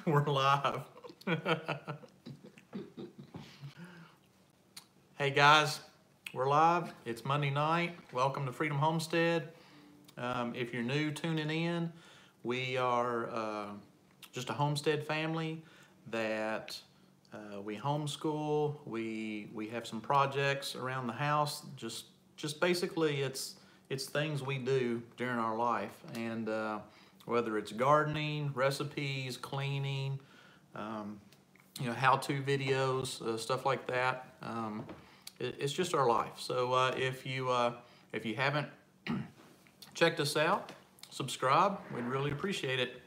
We're live. Hey guys, we're live. It's Monday night. Welcome to Freedom Homestead. If you're new tuning in, we are just a homestead family that we homeschool. We have some projects around the house. Just basically, it's things we do during our life, and whether it's gardening, recipes, cleaning, how-to videos, stuff like that. It's just our life. So if you haven't checked us out, subscribe. We'd really appreciate it.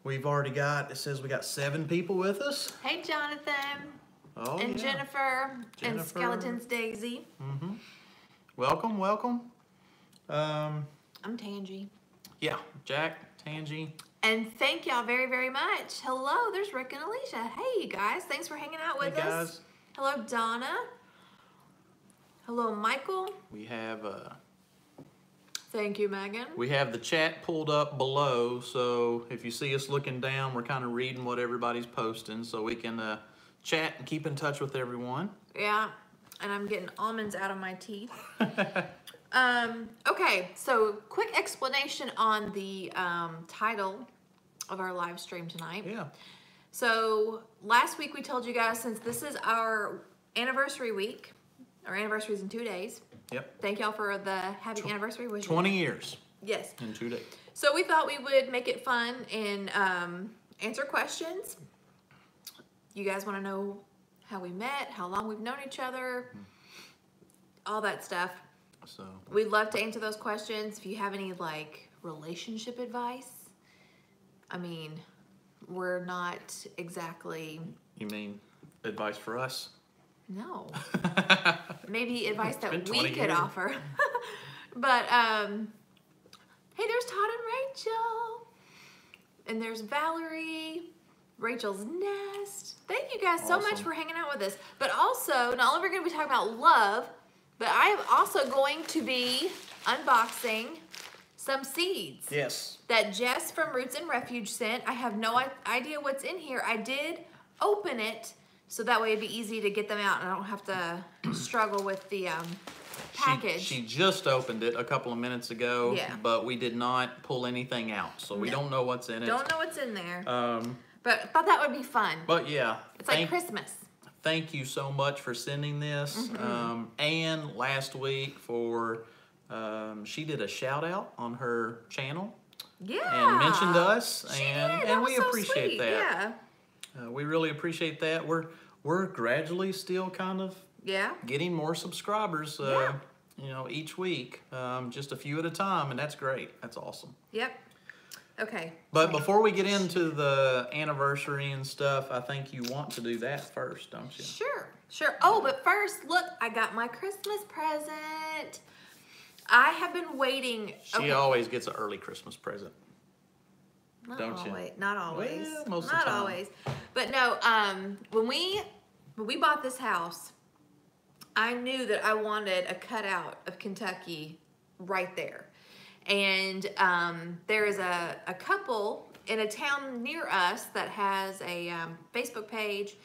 We've already got, it says we got 7 people with us. Hey, Jonathan. Oh, and yeah. Jennifer and Skeleton's Daisy. Mm-hmm. Welcome, welcome. I'm Tangy. Yeah, Jack, Tangy. And thank y'all very, very much. Hello, there's Rick and Alicia. Hey, you guys. Thanks for hanging out with us. Hello, Donna. Hello, Michael. We have Thank you, Megan. we have the chat pulled up below, so if you see us looking down, we're kind of reading what everybody's posting, so we can chat and keep in touch with everyone. Yeah, and I'm getting almonds out of my teeth. Okay, so quick explanation on the title of our live stream tonight. Yeah. So last week we told you guys, since this is our anniversary week, our anniversary is in 2 days. Yep. Thank y'all for the happy anniversary wish. 20 years. Yes. In 2 days. So we thought we would make it fun and answer questions. You guys want to know how we met, how long we've known each other, all that stuff. So We'd love to answer those questions. If you have any like relationship advice, I mean, we're not exactly. you mean advice for us? No. Maybe advice that been we 20 could years. offer. But hey, there's Todd and Rachel. And there's Valerie, Rachel's Nest. Thank you guys so much Awesome. for hanging out with us. But also, not only are we going to be talking about love, but I am also going to be unboxing some seeds Yes. that Jess from Roots and Refuge sent. I have no idea what's in here. I did open it, so that way it'd be easy to get them out and I don't have to struggle with the package. She just opened it a couple of minutes ago, Yeah. but we did not pull anything out, so we No. don't know what's in it. Don't know what's in there, Um, but I thought that would be fun. but yeah, It's like Christmas. thank you so much for sending this. And last week for she did a shout out on her channel Yeah. and mentioned us, She and did. That we was so appreciate sweet. that. Yeah. We really appreciate that. We're gradually still kind of Yeah. getting more subscribers. Yeah. Each week, just a few at a time, and that's great. That's awesome. Yep. Okay. But before we get into the anniversary and stuff, I think you want to do that first, don't you? Sure. Sure. Oh, but first, look, I got my Christmas present. I have been waiting. She always gets an early Christmas present. Not don't you? always, Not always. Well, most of the not time. always. But no, when we bought this house, I knew that I wanted a cutout of Kentucky right there. And there is a couple in a town near us that has a Facebook page,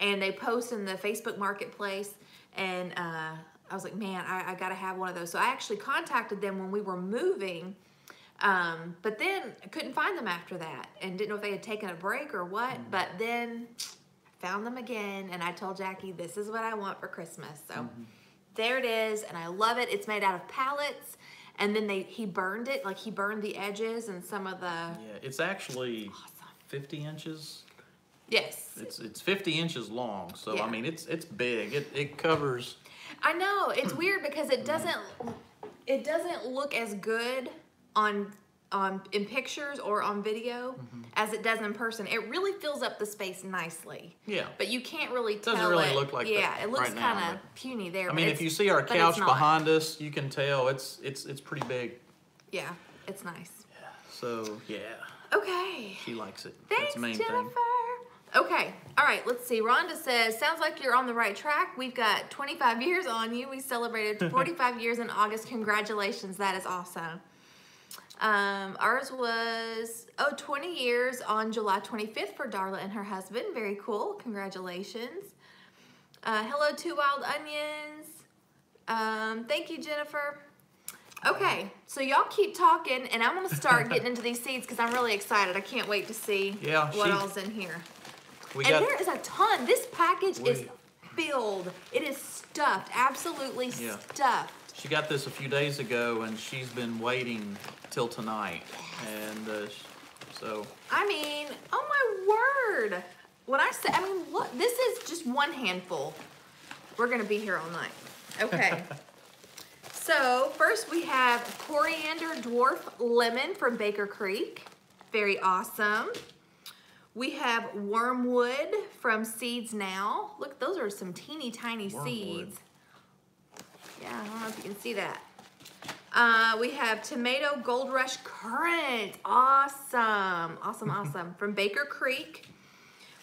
and they post in the Facebook marketplace, and I was like, man, I gotta have one of those. So I actually contacted them when we were moving, but then I couldn't find them after that and didn't know if they had taken a break or what. But then I found them again, and I told Jackie, this is what I want for Christmas. So there it is, and I love it. It's made out of pallets, and then he burned it, like he burned the edges and some of the. Yeah, it's actually Awesome. 50 inches. Yes. It's 50 inches long, so Yeah. I mean it's big. It covers. I know, it's weird because it doesn't look as good on in pictures or on video as it does in person. It really fills up the space nicely. Yeah. But you can't really tell Doesn't really look like yeah, that it looks right now, kind of puny there. I but mean, if it's- you see our but it's couch not. behind us, you can tell it's pretty big. Yeah, it's nice. So yeah, Okay. she likes it. Thanks, That's the main Jennifer. thing. Okay, all right, let's see. Rhonda says, sounds like you're on the right track. We've got 25 years on you. We celebrated 45 years in August. Congratulations, that is awesome. Ours was, 20 years on July 25th for Darla and her husband. Very cool. Congratulations. Hello, Two Wild Onions. Thank you, Jennifer. Okay, so y'all keep talking, and I'm going to start getting into these seeds because I'm really excited. I can't wait to see what all's in here. There is a ton. This package is filled. It is stuffed, absolutely stuffed. She got this a few days ago, and she's been waiting till tonight. And so... I mean, oh my word. When I say, I mean, look, this is just one handful. We're going to be here all night. Okay. So, first we have Coriander Dwarf Lemon from Baker Creek. Very awesome. We have Wormwood from Seeds Now. Look, those are some teeny tiny seeds. Yeah, I don't know if you can see that. We have Tomato Gold Rush Currant. Awesome. Awesome, awesome. From Baker Creek.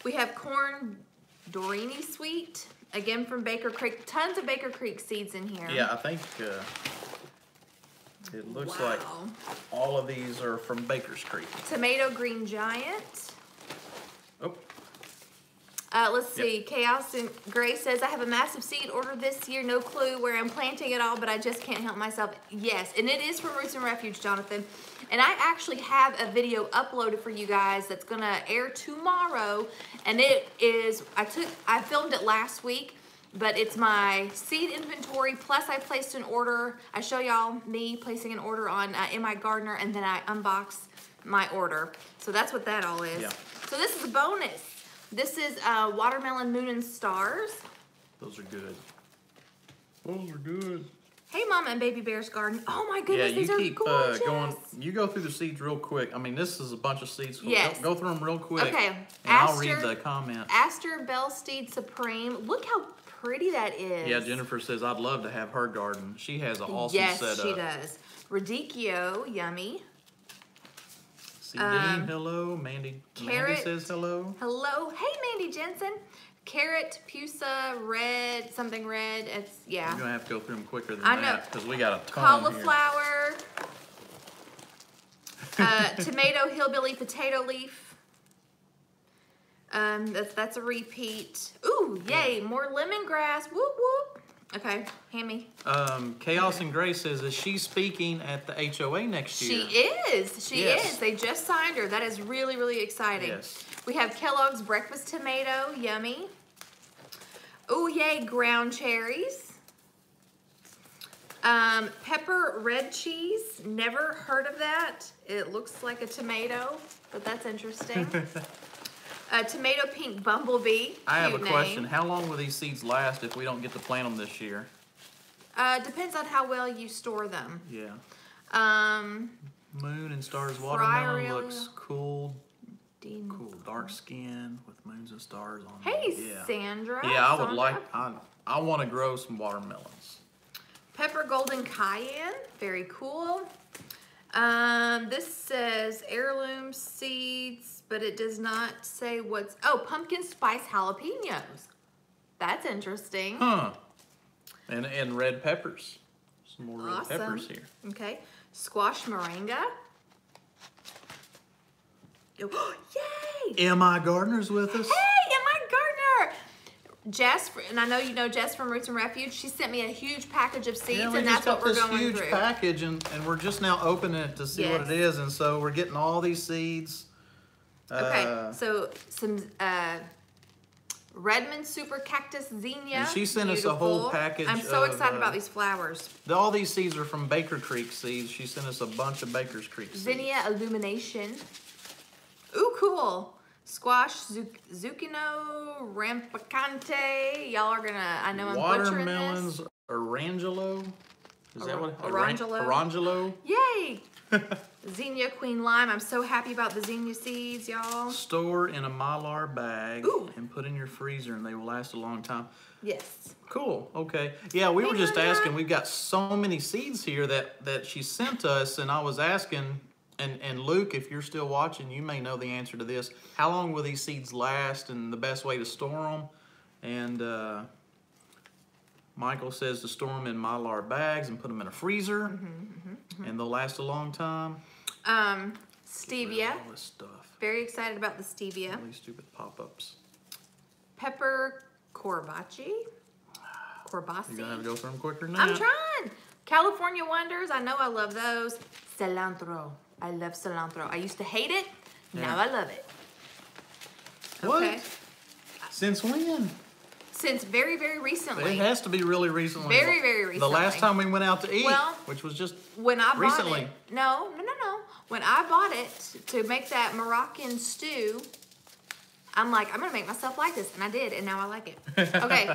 We have Corn Dorini Sweet. Again, from Baker Creek. Tons of Baker Creek seeds in here. Yeah, I think it looks like all of these are from Baker's Creek. Tomato Green Giant. Oh. Let's see. Chaos and Gray says, I have a massive seed order this year. No clue where I'm planting it all, but I just can't help myself. Yes, and it is from Roots and Refuge, Jonathan. And I actually have a video uploaded for you guys that's going to air tomorrow. And it is, I filmed it last week, but it's my seed inventory. Plus I placed an order. I show y'all me placing an order on MI Gardener, and then I unbox my order. So that's what that all is. Yeah. So this is a bonus. This is Watermelon Moon and Stars. Those are good. Those are good. Hey, Mama and Baby Bear's Garden. Oh my goodness, these are gorgeous. Going. You go through the seeds real quick. I mean, this is a bunch of seeds. So go through them real quick. Okay. And I'll read the comments. Aster Bellsteed Supreme. Look how pretty that is. Yeah, Jennifer says, I'd love to have her garden. She has an awesome setup. Yes, she does. Radicchio, yummy. Dean, hello. Mandy says hello. Hello. Hey, Mandy Jensen. Carrot, pusa, red, something red. It's, yeah. You're going to have to go through them quicker than that because we got a ton cauliflower. Tomato, hillbilly, potato leaf. That's a repeat. Ooh, yay. More lemongrass. Whoop, whoop. Okay, hand me. Chaos and Grace says, is she speaking at the HOA next year? She is. She is. They just signed her. That is really, really exciting. Yes. We have Kellogg's Breakfast Tomato. Yummy. Oh, yay, ground cherries. Pepper red cheese. Never heard of that. It looks like a tomato, but that's interesting. Tomato pink bumblebee. I have a question. How long will these seeds last if we don't get to plant them this year? Depends on how well you store them. Yeah. Moon and Stars watermelon looks cool. Cool, dark skin with moons and stars on it. Hey, Sandra. Yeah, I would like. I want to grow some watermelons. Pepper golden cayenne. Very cool. This says heirloom seeds, but it does not say what's... Oh, pumpkin spice jalapenos. That's interesting. Huh. And red peppers. Some more red peppers here. Okay. Squash moringa. Oh, yay! MI Gardener's with us. Hey, MI Gardener! Jess, and I know you know Jess from Roots and Refuge, she sent me a huge package of seeds, and that's what we're going through. We just got this huge package, and we're just now opening it to see what it is, and so we're getting all these seeds. Okay, so some Redmond Super Cactus Zinnia. And she sent us a whole package. I'm so excited about these flowers. All these seeds are from Baker Creek seeds. She sent us a bunch of Baker's Creek seeds. Zinnia Illumination. Ooh, cool. Squash, zucchino, rampicante. Y'all are gonna, I know I'm butchering this. Watermelons, Orangelo. Is that what? Orangelo. Orangelo. Yay! Zinnia Queen Lime. I'm so happy about the zinnia seeds, y'all. Store in a Mylar bag and put in your freezer, and they will last a long time. Yes. Cool. Okay. Yeah, we were just asking. We've got so many seeds here that she sent us, and I was asking. And Luke, if you're still watching, you may know the answer to this. How long will these seeds last and the best way to store them? And Michael says to store them in Mylar bags and put them in a freezer. And they'll last a long time. Stevia. All this stuff. Very excited about the stevia. All these stupid pop-ups. Pepper corbaci. Corbassi. You're gonna have to go through them quicker than I'm that. trying. California Wonders. I know I love those. Cilantro. I love cilantro. I used to hate it. Now I love it. What? Okay. Since when? Since very, very recently. It has to be really recently. Very, very recently. The last time we went out to eat, Well, which was just when I recently. bought it. No. When I bought it to make that Moroccan stew, I'm like, I'm gonna make myself like this, and I did, and now I like it. Okay,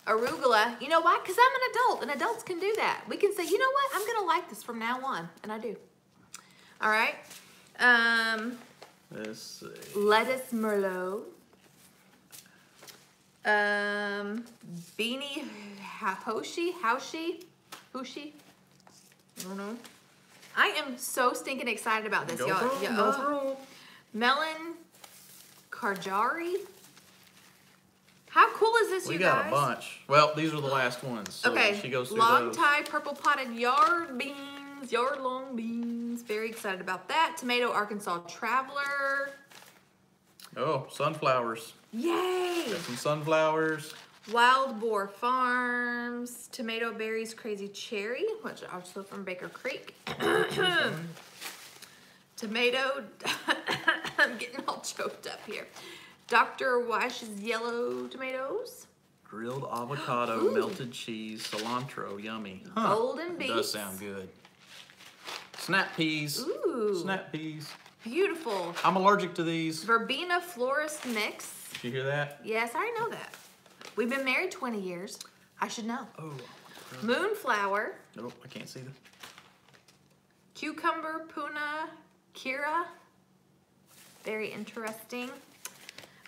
arugula. You know why? Because I'm an adult, and adults can do that. We can say, you know what? I'm gonna like this from now on, and I do. All right. Let's see. Lettuce merlot. Beanie haushi. I don't know. I am so stinking excited about this, y'all. Go through. Melon Karjari. How cool is this, We you got guys? a bunch. Well, these are the last ones. So Okay, she goes through long those. Thai purple potted yard long beans. Very excited about that. Tomato Arkansas Traveler. Oh, sunflowers. Yay! Got some sunflowers. Wild Boar Farms. Tomato Berries Crazy Cherry, which are also from Baker Creek. Tomato, I'm getting all choked up here. Dr. Wash's yellow tomatoes. Grilled avocado, Ooh. melted cheese, cilantro, yummy. Golden It does beets. sound good. Snap peas. Ooh. Snap peas. Beautiful. I'm allergic to these. Verbena Florist Mix. Did you hear that? Yes, I know that. We've been married 20 years. I should know. Oh. Moonflower. Nope, I can't see them. Cucumber Puna Kira. Very interesting.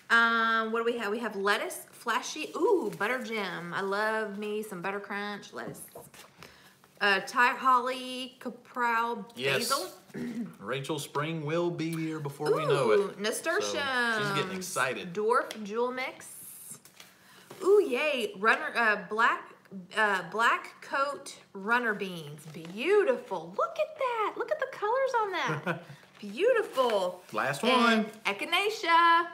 What do we have? We have lettuce, flashy. Ooh, butter gem. I love me some butter crunch lettuce. Thai holly, caprao, Yes. basil. Rachel Spring will be here before we know it. Nasturtium. So she's getting excited. Dwarf jewel mix. Ooh, yay. Black coat runner beans. Beautiful. Look at that. Look at the colors on that. Beautiful. Last And one. echinacea.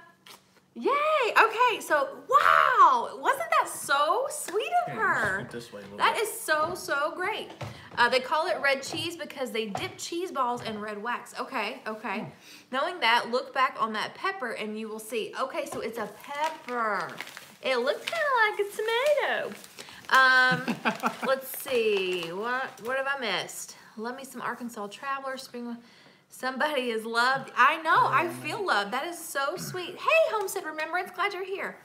Yay. Okay, so wow. Wasn't that so sweet of her? Shoot this way a little That bit. is so great. They call it red cheese because they dip cheese balls in red wax. Okay. Knowing that, look back on that pepper and you will see. Okay, so it's a pepper. It looks kind of like a tomato. Let's see. What have I missed? Love me some Arkansas Traveler. Spring. Somebody is loved. I know. I feel loved. That is so sweet. Hey, Homestead Remembrance. Glad you're here.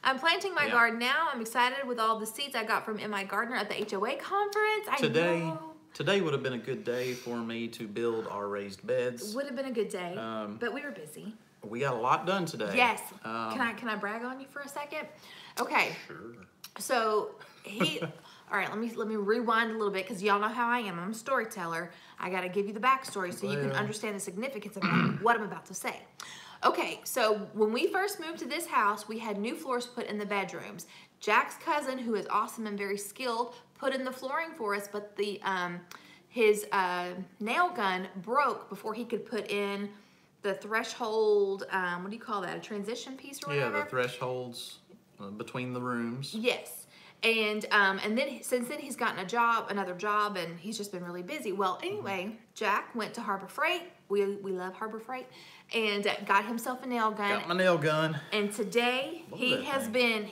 I'm planting my garden now. I'm excited with all the seeds I got from M.I. Gardner at the HOA conference. I know. Today would have been a good day for me to build our raised beds. Would have been a good day, but we were busy. We got a lot done today. Yes. Can I brag on you for a second? Okay. Sure. So all right, let me rewind a little bit because y'all know how I am. I'm a storyteller. I got to give you the backstory so you can understand the significance of what I'm about to say. Okay, so when we first moved to this house, we had new floors put in the bedrooms. Jack's cousin, who is awesome and very skilled, put in the flooring for us, but his nail gun broke before he could put in the threshold, what do you call that, a transition piece or whatever? Yeah, the thresholds between the rooms. Yes. And then since then he's gotten another job, and he's just been really busy. Well, anyway, Jack went to Harbor Freight. We love Harbor Freight, and got himself a nail gun. Got my nail gun. And today he's been.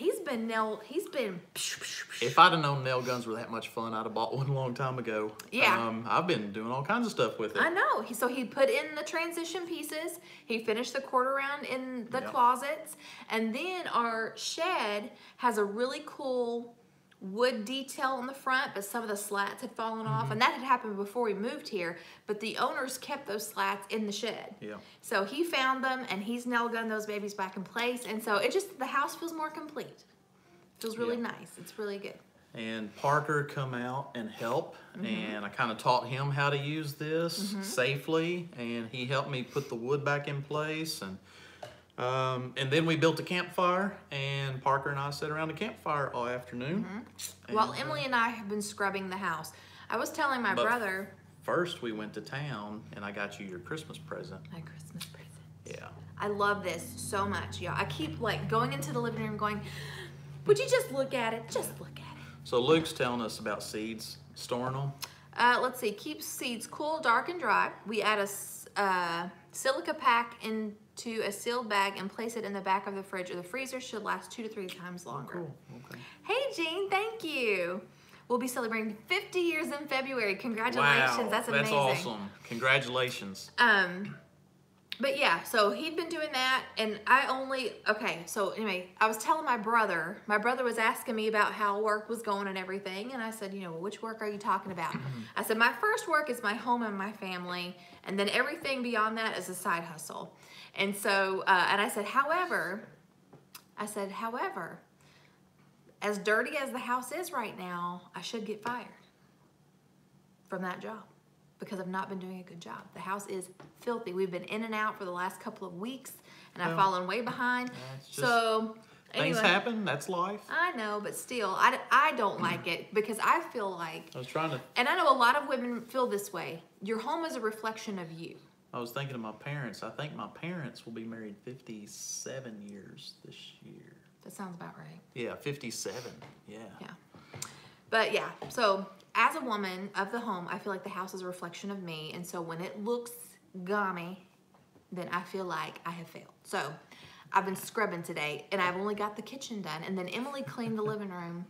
If I'd have known nail guns were that much fun, I'd have bought one a long time ago. Yeah. I've been doing all kinds of stuff with it. I know. So he put in the transition pieces. He finished the quarter round in the closets, and then our shed has a really cool wood detail on the front, but some of the slats had fallen off, and that had happened before we moved here, but the owners kept those slats in the shed. Yeah. So he found them, and he's nail gunned those babies back in place, and so the house feels more complete. Feels really nice. It's really good. And Parker come out and help, and I kind of taught him how to use this safely, and he helped me put the wood back in place, and then we built a campfire, and Parker and I sat around the campfire all afternoon. While Emily and I have been scrubbing the house. I was telling my brother. first we went to town and I got you your Christmas present. My Christmas present. Yeah. I love this so much, y'all. I keep like going into the living room going, would you just look at it? Just look at it. So Luke's telling us about seeds, storing them. Let's see, keep seeds cool, dark, and dry. We add a silica pack into a sealed bag and place it in the back of the fridge or the freezer. Should last 2 to 3 times longer. Cool. Okay. Hey, Jean, thank you. We'll be celebrating 50 years in February. Congratulations, Wow, that's amazing. That's awesome. Congratulations. But yeah, so he'd been doing that, and so anyway, I was telling my brother was asking me about how work was going and everything, and I said, well, which work are you talking about? I said, my first work is my home and my family, and then everything beyond that is a side hustle. And so, and I said, however, as dirty as the house is right now, I should get fired from that job, because I've not been doing a good job. The house is filthy. We've been in and out for the last couple of weeks, and I've fallen way behind. So things anyway, happen. That's life. I know, but still, I don't like it, because I feel like, I was trying to. and I know a lot of women feel this way. Your home is a reflection of you. I was thinking of my parents. I think my parents will be married 57 years this year. That sounds about right. Yeah, 57. Yeah. Yeah. But yeah, so as a woman of the home, I feel like the house is a reflection of me. And so when it looks gummy, then I feel like I have failed. So I've been scrubbing today, and I've only got the kitchen done. And then Emily cleaned the living room,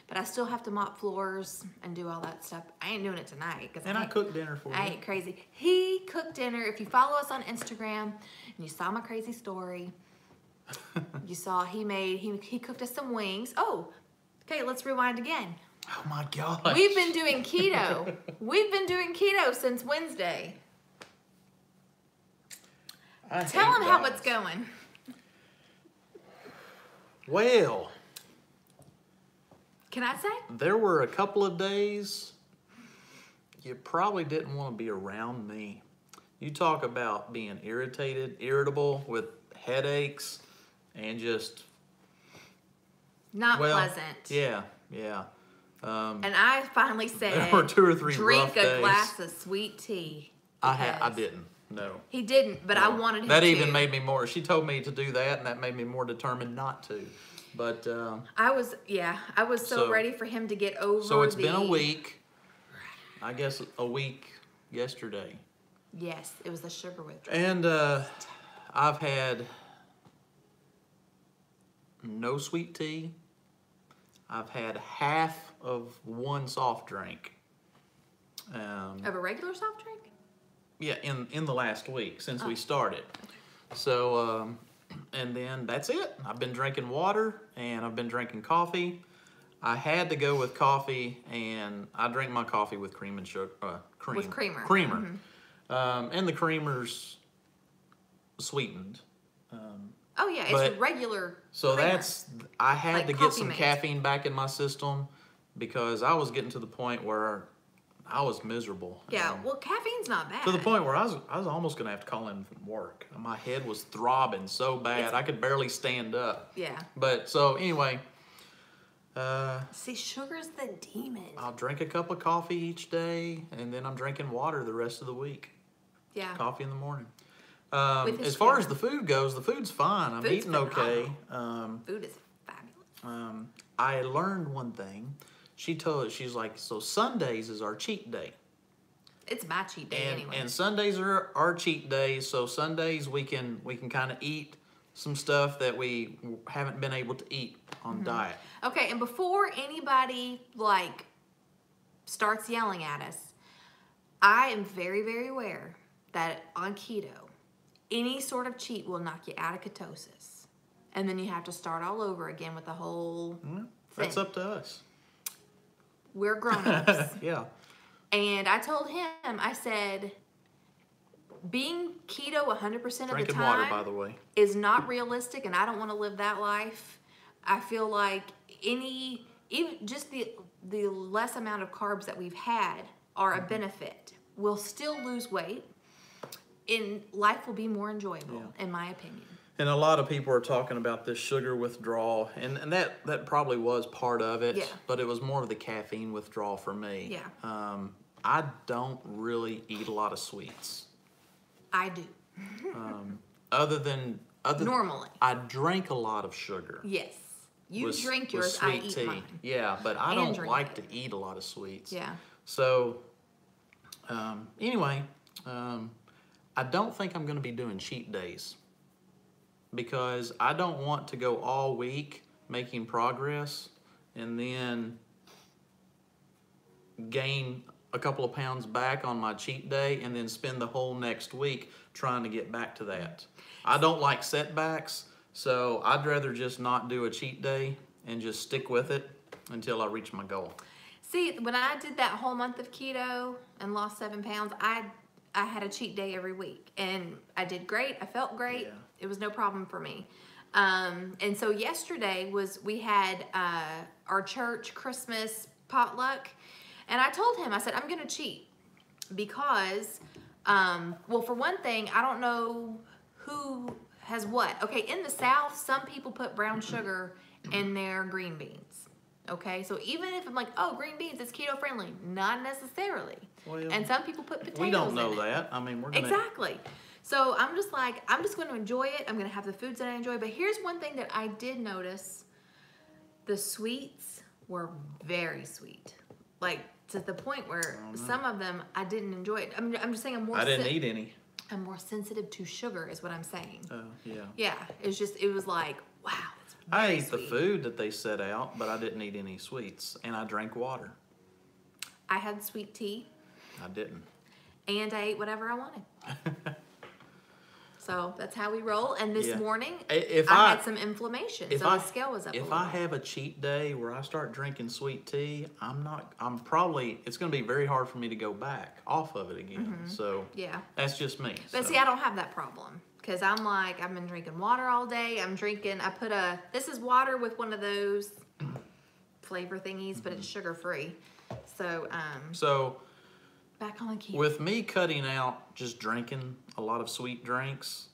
but I still have to mop floors and do all that stuff. I ain't doing it tonight. And I cooked dinner for you. I ain't crazy. He cooked dinner. If you follow us on Instagram and you saw my crazy story, you saw he cooked us some wings. Oh, okay, let's rewind again. Oh my gosh. We've been doing keto. We've been doing keto since Wednesday. Tell them how it's going. Well, can I say? There were a couple of days you probably didn't want to be around me. You talk about being irritable with headaches and just not pleasant. Yeah. And I finally said, there were 2 or 3 drink rough days. a glass of sweet tea. I didn't. No. He didn't, but No. I wanted him to. That even made me more. She told me to do that, and that made me more determined not to. But I was so ready for him to get over. So it's been a week. I guess a week yesterday. Yes, it was the sugar withdrawal. And I've had no sweet tea. I've had half of one soft drink. Of a regular soft drink? Yeah, in the last week since we started. So, and then that's it. I've been drinking water and I've been drinking coffee. I had to go with coffee, and I drink my coffee with cream and sugar. With creamer. Creamer. Mm-hmm. And the creamer's sweetened. Oh yeah, it's regular. So creamer. I had Like to get some caffeine back in my system because I was getting to the point where I was miserable. Yeah, well, caffeine's not bad. To the point where I was almost going to have to call in from work. My head was throbbing so bad I could barely stand up. Yeah. But so anyway. See, sugar's the demon. I'll drink a cup of coffee each day, and then I'm drinking water the rest of the week. Yeah. Coffee in the morning. As far as the food goes, the food's fine. I'm Food's eating okay. Food is fabulous. I learned one thing. She's like, so Sundays is our cheat day. It's my cheat day anyway. And Sundays are our cheat days. So Sundays we can kind of eat some stuff that we haven't been able to eat on diet. Okay, and before anybody starts yelling at us, I am very, very aware that on keto, any sort of cheat will knock you out of ketosis. And then you have to start all over again with the whole thing. That's up to us. We're grown-ups. Yeah. And I told him, I said, being keto 100% of the Drinking time water, by the way, is not realistic, and I don't want to live that life. I feel like even just the less amount of carbs that we've had are a benefit. We'll still lose weight, and life will be more enjoyable, in my opinion. and a lot of people are talking about this sugar withdrawal, and that probably was part of it. Yeah. But it was more of the caffeine withdrawal for me. Yeah. I don't really eat a lot of sweets. I do. Other than Normally. I drink a lot of sugar. Yes. You drink with yours, I sweet eat tea. mine. Yeah, but I And don't drink like it. to eat a lot of sweets. Yeah. So, anyway, I don't think I'm going to be doing cheat days because I don't want to go all week making progress and then gain a couple of pounds back on my cheat day and then spend the whole next week trying to get back to that. I don't like setbacks, so I'd rather just not do a cheat day and just stick with it until I reach my goal. See, when I did that whole month of keto and lost 7 pounds, I had a cheat day every week, and I did great. I felt great. Yeah. It was no problem for me. And so yesterday we had our church Christmas potluck, and I told him, I said, I'm gonna cheat because, well, for one thing, I don't know who has what. Okay, in the South, some people put brown sugar in their green beans. Okay, so even if I'm like, oh, green beans, it's keto friendly, not necessarily. Well, and some people put potatoes we don't in know it. that. I mean, we're gonna... Exactly. So I'm just like, I'm just going to enjoy it. I'm going to have the foods that I enjoy. But here's one thing that I did notice. The sweets were very sweet. Like, to the point where some of them I didn't enjoy it. I'm just saying I didn't eat any. I'm more sensitive to sugar is what I'm saying. Oh, yeah. Yeah, it was like, wow, that's I very ate the sweet. food that they set out, but I didn't eat any sweets, and I drank water. I had sweet tea, I didn't. and I ate whatever I wanted. So that's how we roll. And this Yeah. morning, If I had some inflammation, so the scale was up a If little. I have a cheat day where I start drinking sweet tea, it's going to be very hard for me to go back off of it again. So Yeah. that's just me. But so. see, I don't have that problem because I'm like, I've been drinking water all day. This is water with one of those flavor thingies, but it's sugar free. So, So back on the keto. with me cutting out just drinking a lot of sweet drinks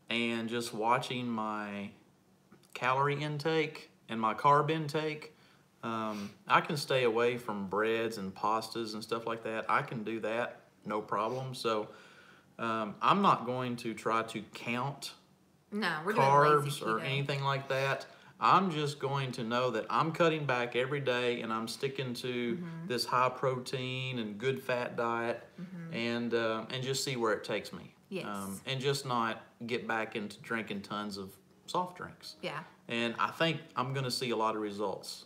and just watching my calorie intake and my carb intake, I can stay away from breads and pastas and stuff like that. I can do that, no problem. So I'm not going to try to count No, we're doing lazy carbs or keto. anything like that. I'm just going to know that I'm cutting back every day and I'm sticking to this high protein and good fat diet and just see where it takes me. Yes. And just not get back into drinking tons of soft drinks. Yeah. And I think I'm going to see a lot of results.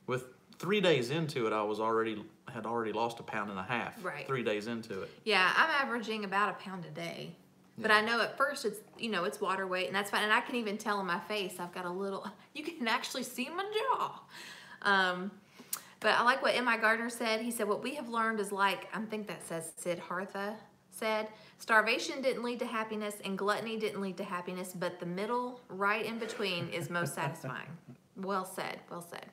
With 3 days into it, I had already lost 1.5 pounds. Right. 3 days into it. Yeah, I'm averaging about 1 pound a day. But I know at first it's water weight, and that's fine. And I can even tell in my face, I've got a little, you can actually see my jaw. But I like what M.I. Gardner said. He said, what we have learned is I think that says Sid Hartha said, starvation didn't lead to happiness and gluttony didn't lead to happiness, but the middle, right in between is most satisfying. Well said, well said.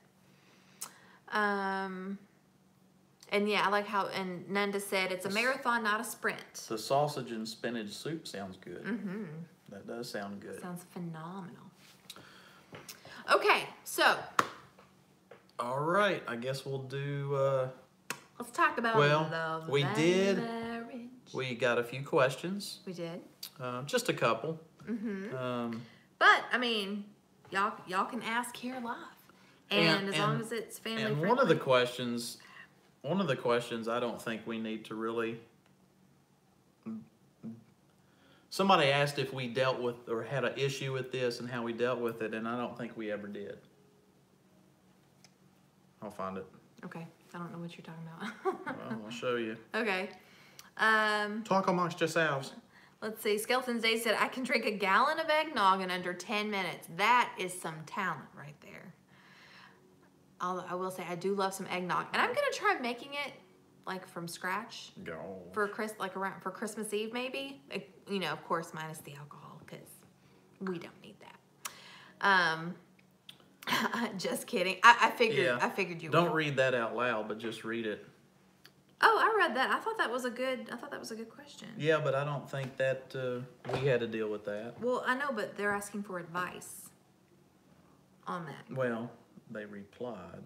And yeah, I like how, and Nanda said, it's a marathon, not a sprint. The sausage and spinach soup sounds good. That does sound good. Sounds phenomenal. Okay, so. All right, I guess we'll do, Let's talk about love we and did. marriage. We got a few questions. We did. Just a couple. But, I mean, y'all can ask here live. And as long as it's family friendly. And one of the questions I don't think we need to really... Somebody asked if we dealt with or had an issue with this and how we dealt with it, and I don't think we ever did. I'll find it. Okay, I don't know what you're talking about. Well, I'll show you. Okay. Talk amongst yourselves. Let's see. Skeleton's Day said, I can drink a gallon of eggnog in under 10 minutes. That is some talent right there. I will say I do love some eggnog, and I'm gonna try making it from scratch for for Christmas Eve maybe. Of course minus the alcohol because we don't need that. Just kidding. I figured you would. Don't read that out loud, but just read it. Oh, I read that. I thought that was a good question. Yeah, but I don't think that we had to deal with that. Well, I know, but they're asking for advice on that. Well, they replied.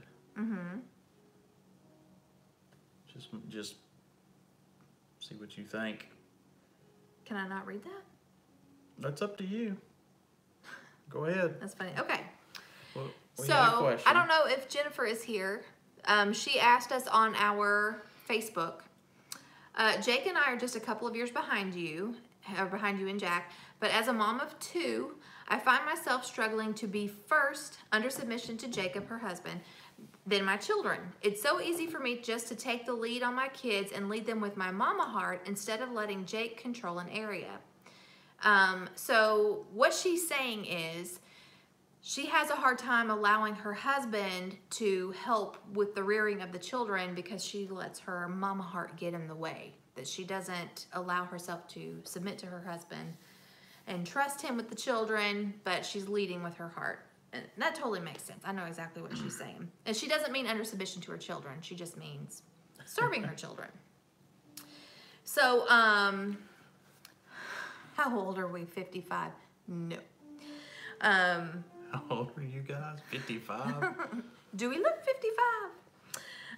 Just see what you think. Can I not read that? That's up to you. Go ahead. That's funny. Okay. Well, we So, had a question. I don't know if Jennifer is here. She asked us on our Facebook. Jake and I are just a couple of years behind you and Jack. But as a mom of 2, I find myself struggling to be first under submission to Jacob, her husband, then my children. It's so easy for me just to take the lead on my kids and lead them with my mama heart instead of letting Jake control an area. So what she's saying is she has a hard time allowing her husband to help with the rearing of the children because she lets her mama heart get in the way, that she doesn't allow herself to submit to her husband and trust him with the children, but she's leading with her heart. And that totally makes sense. I know exactly what she's saying. And she doesn't mean under submission to her children. She just means serving her children. So, how old are we? 55? No. How old are you guys? 55? Do we look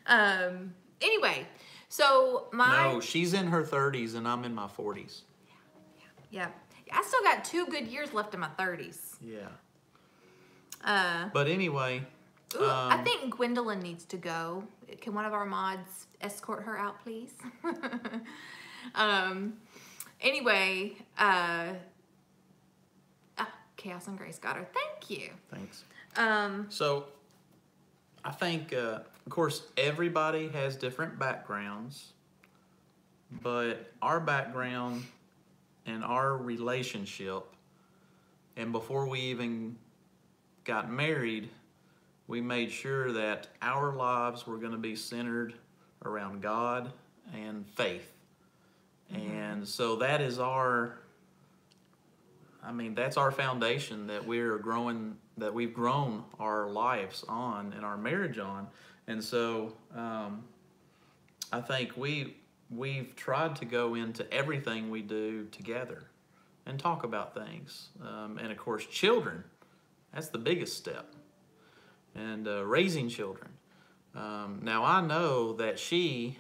55? Anyway, so No, she's in her 30s and I'm in my 40s. Yeah. I still got 2 good years left in my 30s. Yeah. But anyway. I think Gwendolyn needs to go. Can one of our mods escort her out, please? Anyway, Chaos and Grace got her. Thank you. Thanks. So, I think, of course, everybody has different backgrounds, but our background and our relationship, and before we even got married, we made sure that our lives were going to be centered around God and faith. Mm-hmm. And so that is that's our foundation that we've grown our lives on and our marriage on. And so I think we've tried to go into everything we do together and talk about things. And of course, children, that's the biggest step. And raising children. Now I know that she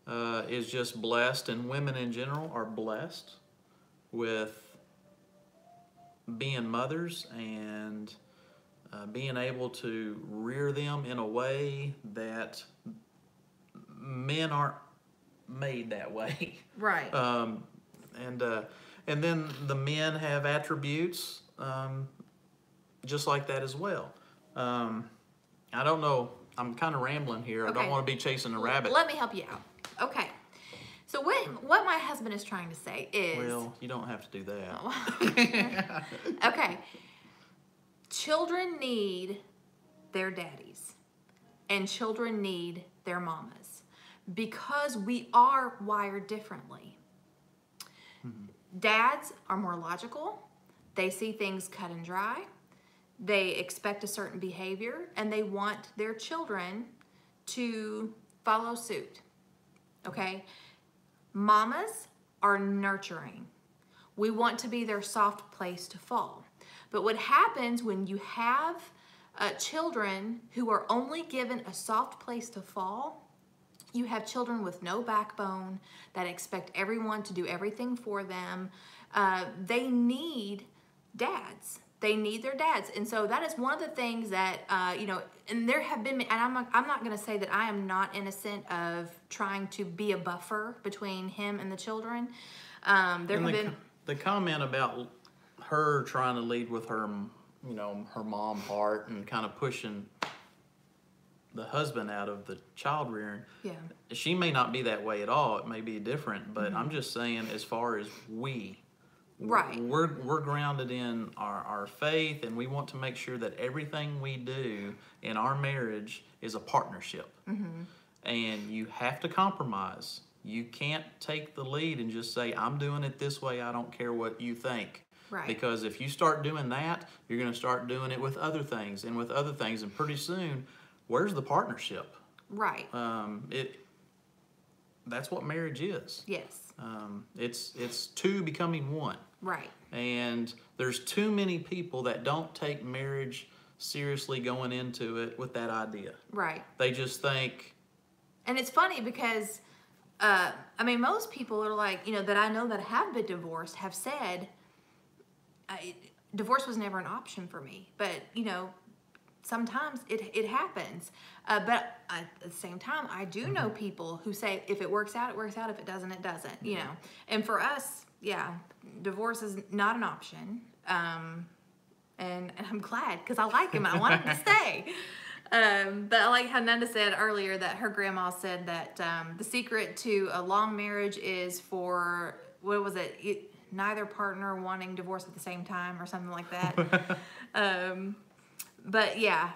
is just blessed, and women in general are blessed with being mothers and being able to rear them in a way that men aren't made that way. Right. And then the men have attributes just like that as well. I don't know. I'm kind of rambling here. Okay. I don't want to be chasing a rabbit. Let me help you out. Okay. So what my husband is trying to say is... Well, you don't have to do that. Oh. Okay. Children need their daddies, and children need their mamas, because we are wired differently. Mm-hmm. Dads are more logical. They see things cut and dry. They expect a certain behavior, and they want their children to follow suit. Okay? Mamas are nurturing. We want to be their soft place to fall. But what happens when you have children who are only given a soft place to fall, you have children with no backbone that expect everyone to do everything for them. They need dads. They need their dads. And so that is one of the things that, and there have been, and I'm not going to say that I am not innocent of trying to be a buffer between him and the children. The comment about her trying to lead with her, her mom heart and kind of pushing the husband out of the child rearing. Yeah. She may not be that way at all. It may be different, but I'm just saying, as far as right. We're grounded in our faith, and we want to make sure that everything we do in our marriage is a partnership. Mm-hmm. And you have to compromise. You can't take the lead and just say, I'm doing it this way, I don't care what you think. Right. Because if you start doing that, you're going to start doing it with other things, and pretty soon, where's the partnership? Right. That's what marriage is. Yes. It's two becoming one. Right. And there's too many people that don't take marriage seriously going into it with that idea. Right. They just think And it's funny because, I mean, most people are like, you know, that I know that have been divorced have said, divorce was never an option for me. But, you know, sometimes it happens. But at the same time, I do know people who say, if it works out, it works out. If it doesn't, it doesn't, you know. And for us, yeah, divorce is not an option. And I'm glad because I like him. I want him to stay. But I like how Nanda said earlier that her grandma said that the secret to a long marriage is for, what was it? Neither partner wanting divorce at the same time or something like that. But yeah,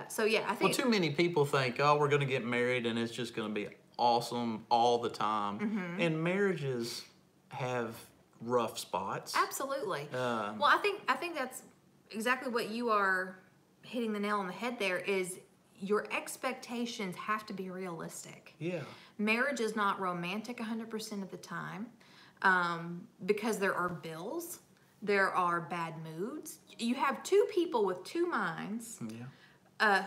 so yeah, I think. Well, too many people think, oh, we're going to get married and it's just going to be awesome all the time. And marriages have rough spots. Absolutely. Well, I think that's exactly what you are hitting the nail on the head there is your expectations have to be realistic. Yeah. Marriage is not romantic 100% of the time because there are bills. There are bad moods. You have two people with two minds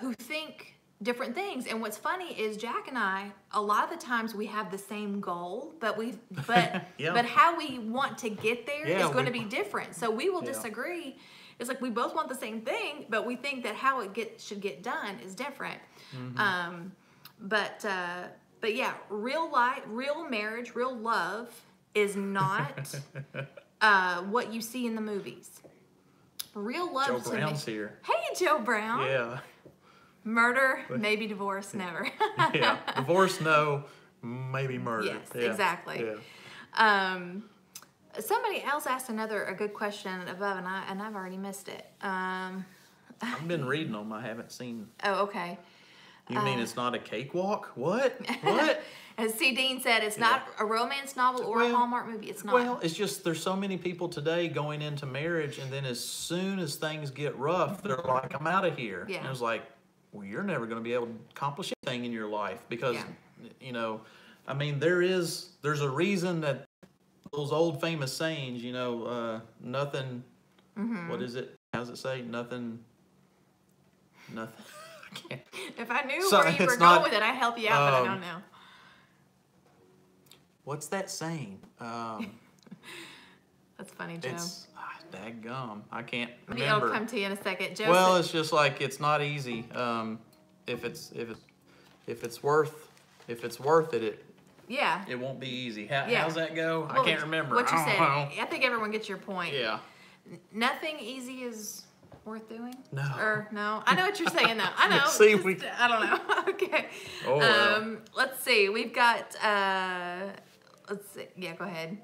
who think different things. And what's funny is Jack and I, a lot of the times we have the same goal, but but how we want to get there is going to be different. So we will disagree. It's like we both want the same thing, but we think that how it should get done is different. But yeah, real life, real marriage, real love is not what you see in the movies. Real love. Joe Brown's here. Hey, Joe Brown. Yeah. Murder, maybe divorce, never. Yeah. Divorce, no. Maybe murder. Yes, yeah. exactly. Yeah. Somebody else asked a good question above, and I've already missed it. I've been reading them. I haven't seen. Oh, okay. You mean it's not a cakewalk? What? What? As C. Dean said, it's not a romance novel or a Hallmark movie. It's not. Well, it's just there's so many people today going into marriage, and then as soon as things get rough, they're like, I'm out of here. Yeah. And it's like, well, you're never going to be able to accomplish anything in your life because, you know, I mean, there's a reason that those old famous sayings, you know, nothing, what is it? How's it say? Nothing. I can't. If I knew where you were going with it, I'd help you out, but I don't know. What's that saying? That's funny, Joe. It's daggum. I can't Maybe remember. it'll come to you in a second. Joe Well, it's just like it's not easy. If it's worth it, yeah, it won't be easy. How's that go? Well, I can't remember. What you I said. don't know. I think everyone gets your point. Yeah. Nothing easy is worth doing. No. Or no. I know what you're saying though. I know. See, I don't know. Okay. Oh, well. Let's see. We've got. Let's see. Yeah. Go ahead.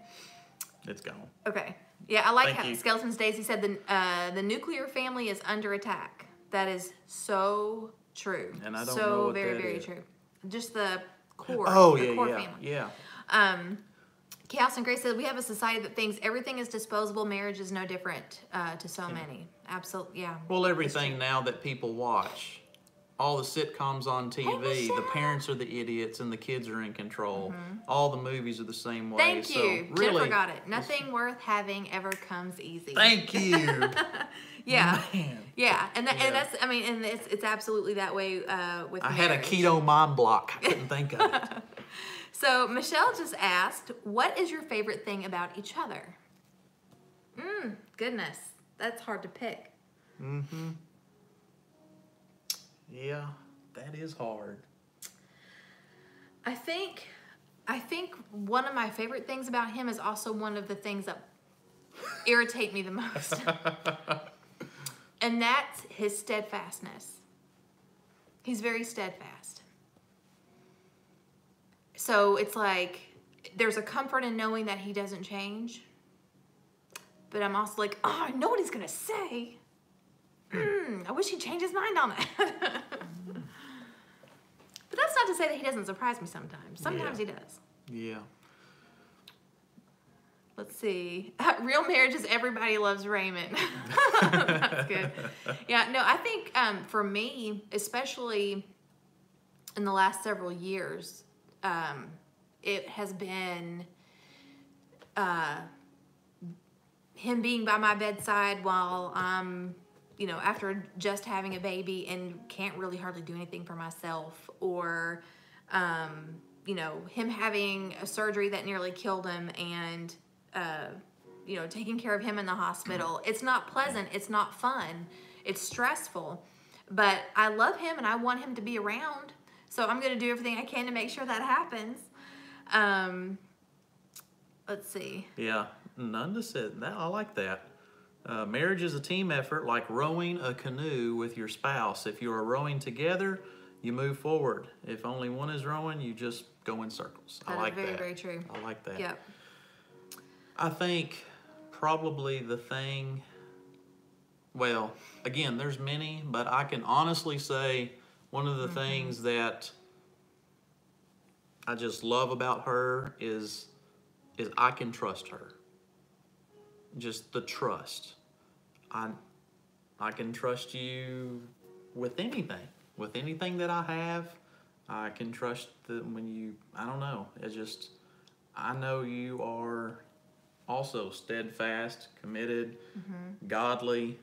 It's gone. Okay. Yeah, I like Thank how you. Skeletons Daisy said the nuclear family is under attack. That is so true. And I don't so know what very, that very is. true. Just the core. Oh, the yeah, core yeah, family. yeah. Chaos and Grace said we have a society that thinks everything is disposable. Marriage is no different to so many. Absolutely, yeah. Well, everything now that people watch, all the sitcoms on TV, Michelle. the parents are the idiots and the kids are in control. All the movies are the same way. Thank so you. Really, Jennifer got it. Nothing worth having ever comes easy. Thank you. Yeah. Man. Yeah, and that's I mean, and it's absolutely that way with I marriage. had a keto mind block. I couldn't think of it. So Michelle just asked, what is your favorite thing about each other? Goodness, that's hard to pick. Yeah, that is hard. I think one of my favorite things about him is also one of the things that irritate me the most. And that's his steadfastness. He's very steadfast. So it's like there's a comfort in knowing that he doesn't change. But I'm also like, oh, I know what he's going to say. I wish he'd change his mind on that. But that's not to say that he doesn't surprise me sometimes. Sometimes he does. Yeah. Let's see. Real marriage is everybody loves Raymond. That's good. Yeah, no, I think for me, especially in the last several years, it has been him being by my bedside while I'm, after just having a baby and can't really hardly do anything for myself, or you know, him having a surgery that nearly killed him and, you know, taking care of him in the hospital. It's not pleasant. It's not fun. It's stressful. But I love him and I want him to be around. So I'm going to do everything I can to make sure that happens. Let's see. Yeah, Nanda said that. I like that. Marriage is a team effort like rowing a canoe with your spouse. If you are rowing together, you move forward. If only one is rowing, you just go in circles. That I like is very, that. very true. I like that. Yep. I think probably the thing, well, again, there's many, but I can honestly say one of the things that I just love about her is I can trust her. Just the trust. I can trust you with anything that I have. I can trust that when you, I don't know, it's just, I know you are also steadfast, committed, godly,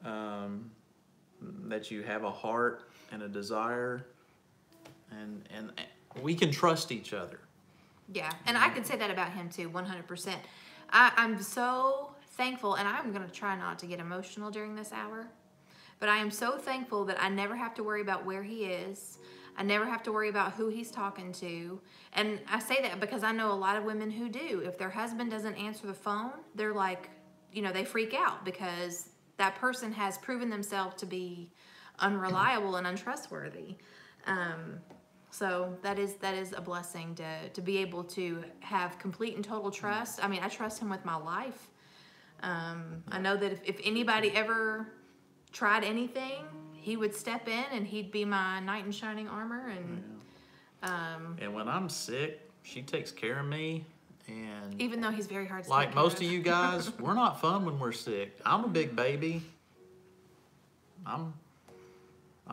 that you have a heart and a desire, and we can trust each other. Yeah, and I could say that about him too, 100%. I'm so thankful, and I'm going to try not to get emotional during this hour, but I am so thankful that I never have to worry about where he is. I never have to worry about who he's talking to. And I say that because I know a lot of women who do. If their husband doesn't answer the phone, they're like, you know, they freak out because that person has proven themselves to be unreliable and untrustworthy. So that is a blessing to be able to have complete and total trust. I mean, I trust him with my life. I know that if anybody ever tried anything, he would step in and he'd be my knight in shining armor. And when I'm sick, she takes care of me. And even though he's very hard to like take care most of you guys, we're not fun when we're sick. I'm a big baby. I'm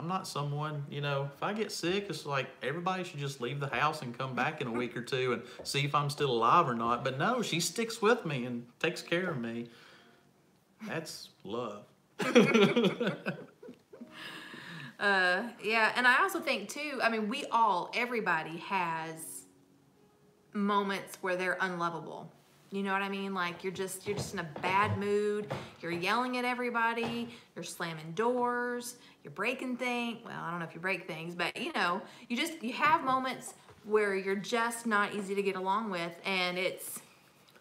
not someone, you know, if I get sick, it's like everybody should just leave the house and come back in a week or two and see if I'm still alive or not. But no, she sticks with me and takes care of me. That's love. Yeah, and I also think too, I mean, everybody has moments where they're unlovable. You know what I mean? Like you're just in a bad mood. You're yelling at everybody. You're slamming doors. You're breaking things. Well, I don't know if you break things, but you know, you have moments where you're just not easy to get along with, and it's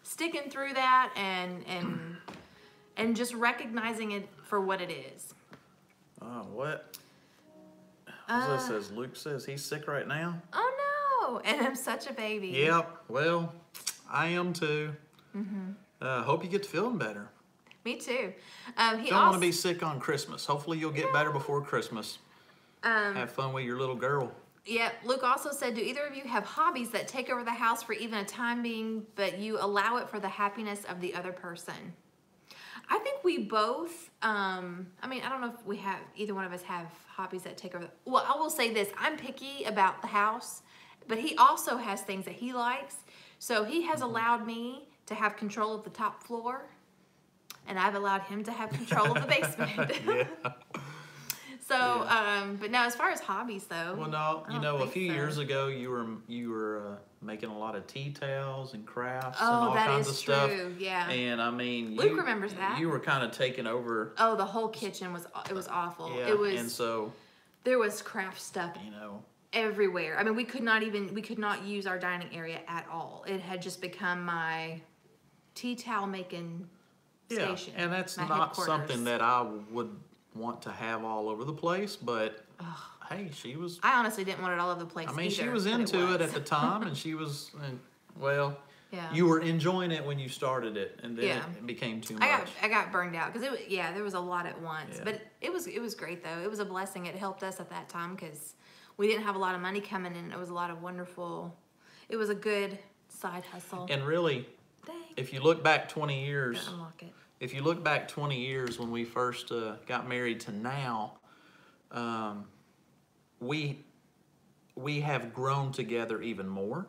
sticking through that and just recognizing it for what it is. What? What says? Luke says he's sick right now. Oh no! And I'm such a baby. Yep. Well, I am too. Hope you get to feeling better. Me too. Don't want to be sick on Christmas. Hopefully you'll get better before Christmas. Have fun with your little girl. Yeah, Luke also said, do either of you have hobbies that take over the house for even a time being, but you allow it for the happiness of the other person? I think we both, I mean, I don't know if either one of us have hobbies that take over. Well, I will say this, I'm picky about the house, but he also has things that he likes. So he has allowed me to have control of the top floor, and I've allowed him to have control of the basement. Yeah. So, but no, as far as hobbies though. Well, no, you know, a few years ago, you were making a lot of tea towels and crafts and all kinds of stuff. Oh, that is true. Yeah. And I mean, Luke remembers that. You were kind of taking over. Oh, the whole kitchen was awful. Yeah. It was. And so there was craft stuff. You know. Everywhere. I mean, we could not use our dining area at all. It had just become my tea towel making station. And that's not something that I would want to have all over the place, but hey, she was. I honestly didn't want it all over the place. I mean, either, she was into it at the time, and she was, well, yeah. You were enjoying it when you started it, and then it became too much. I got burned out because there was a lot at once, Yeah. but it was great though. It was a blessing. It helped us at that time because we didn't have a lot of money coming in. It was a lot of wonderful. It was a good side hustle. And really, if you look back 20 years, unlock it. if you look back 20 years when we first got married to now, we have grown together even more.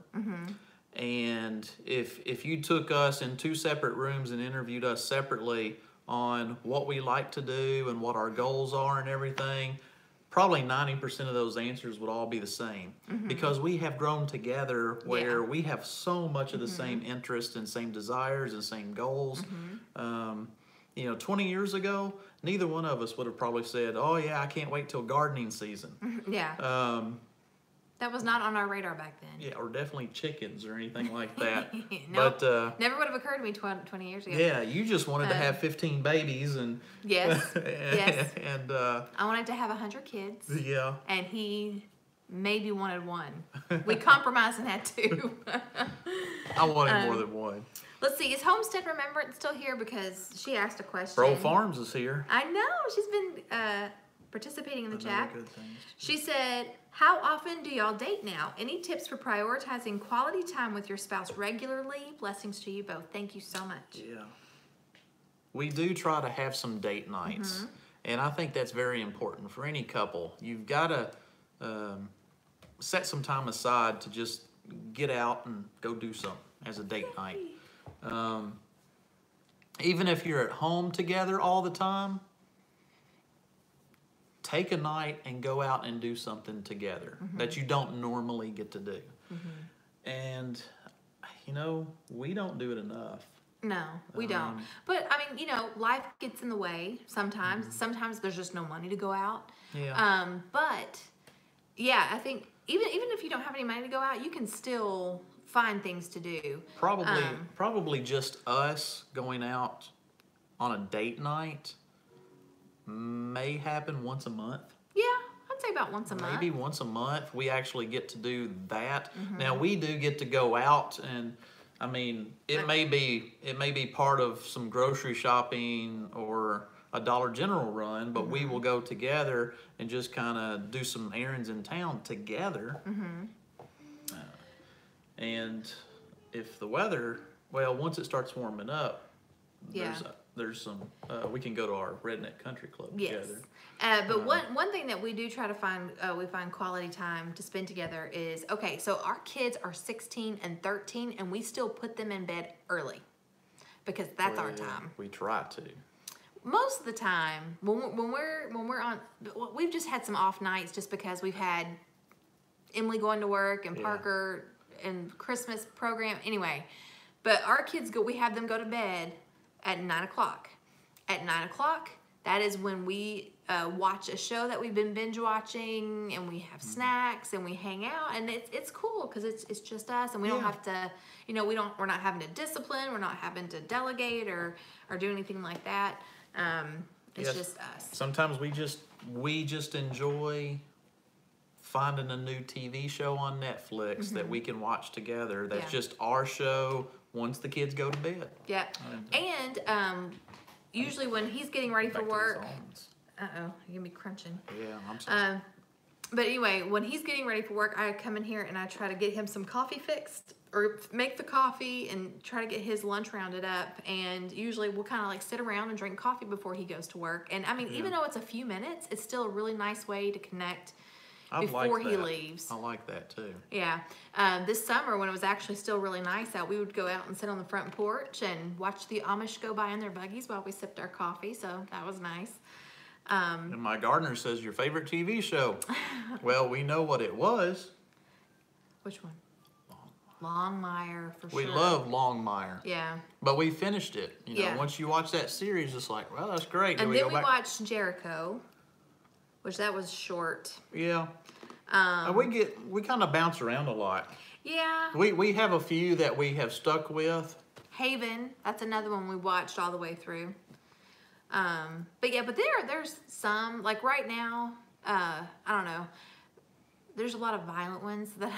And if you took us in 2 separate rooms and interviewed us separately on what we like to do and what our goals are and everything, probably 90% of those answers would all be the same because we have grown together where we have so much of the same interests and same desires and same goals. 20 years ago, neither one of us would have probably said, oh yeah, I can't wait till gardening season. Yeah. That was not on our radar back then. Yeah, or definitely chickens or anything like that. Nope. But never would have occurred to me 20 years ago. Yeah, you just wanted to have 15 babies and yes, yes. And I wanted to have 100 kids. Yeah. And he maybe wanted one. We compromised and had two. I wanted more than one. Let's see, is Homestead Remembrance still here? Because she asked a question. Bro Farms is here. I know, she's been participating in the chat. She said, how often do y'all date now? Any tips for prioritizing quality time with your spouse regularly? Blessings to you both. Thank you so much. Yeah. We do try to have some date nights. And I think that's very important for any couple. You've got to set some time aside to just get out and go do something as a date night. Even if you're at home together all the time, take a night and go out and do something together that you don't normally get to do. And, we don't do it enough. No, we don't. But, I mean, life gets in the way sometimes. Sometimes there's just no money to go out. Yeah. But, yeah, I think even if you don't have any money to go out, you can still find things to do. Probably just us going out on a date night may happen once a month. Yeah, I'd say about once a month. Maybe once a month we actually get to do that. Now we do get to go out, and I mean it may be part of some grocery shopping or a Dollar General run, but we will go together and just kind of do some errands in town together. And if the weather, once it starts warming up, there's some, we can go to our redneck country club together. But one thing that we do try to find, we find quality time to spend together is, okay, so our kids are 16 and 13 and we still put them in bed early because that's our time. We try to. Most of the time, when we're on, we've just had some off nights just because we've had Emily going to work and Parker and Christmas program. Anyway, but our kids we have them go to bed at 9 o'clock. At 9 o'clock, that is when we watch a show that we've been binge watching, and we have snacks and we hang out, and it's cool because it's just us, and we don't have to, we're not having to discipline, we're not having to delegate or do anything like that. It's just us. Sometimes we just enjoy finding a new TV show on Netflix that we can watch together. That's just our show once the kids go to bed. Yeah. And usually when he's getting ready for work. Uh-oh, you're going to be crunching. Yeah, I'm sorry. But anyway, when he's getting ready for work, I come in here and I try to get him some coffee fixed or make the coffee and try to get his lunch rounded up. And usually we'll kind of like sit around and drink coffee before he goes to work. And I mean, even though it's a few minutes, it's still a really nice way to connect before he leaves. I like that too. Yeah. This summer when it was actually still really nice out, we would go out and sit on the front porch and watch the Amish go by in their buggies while we sipped our coffee. So that was nice. And my gardener says, your favorite TV show. Well, we know what it was. Which one? Longmire, for sure. We love Longmire. Yeah. But we finished it. Once you watch that series, it's like, well, that's great. And then we watched Jericho, which that was short. Yeah. We kind of bounce around a lot. Yeah. We have a few that we have stuck with. Haven, that's another one we watched all the way through. But there's some, like right now, I don't know. There's a lot of violent ones that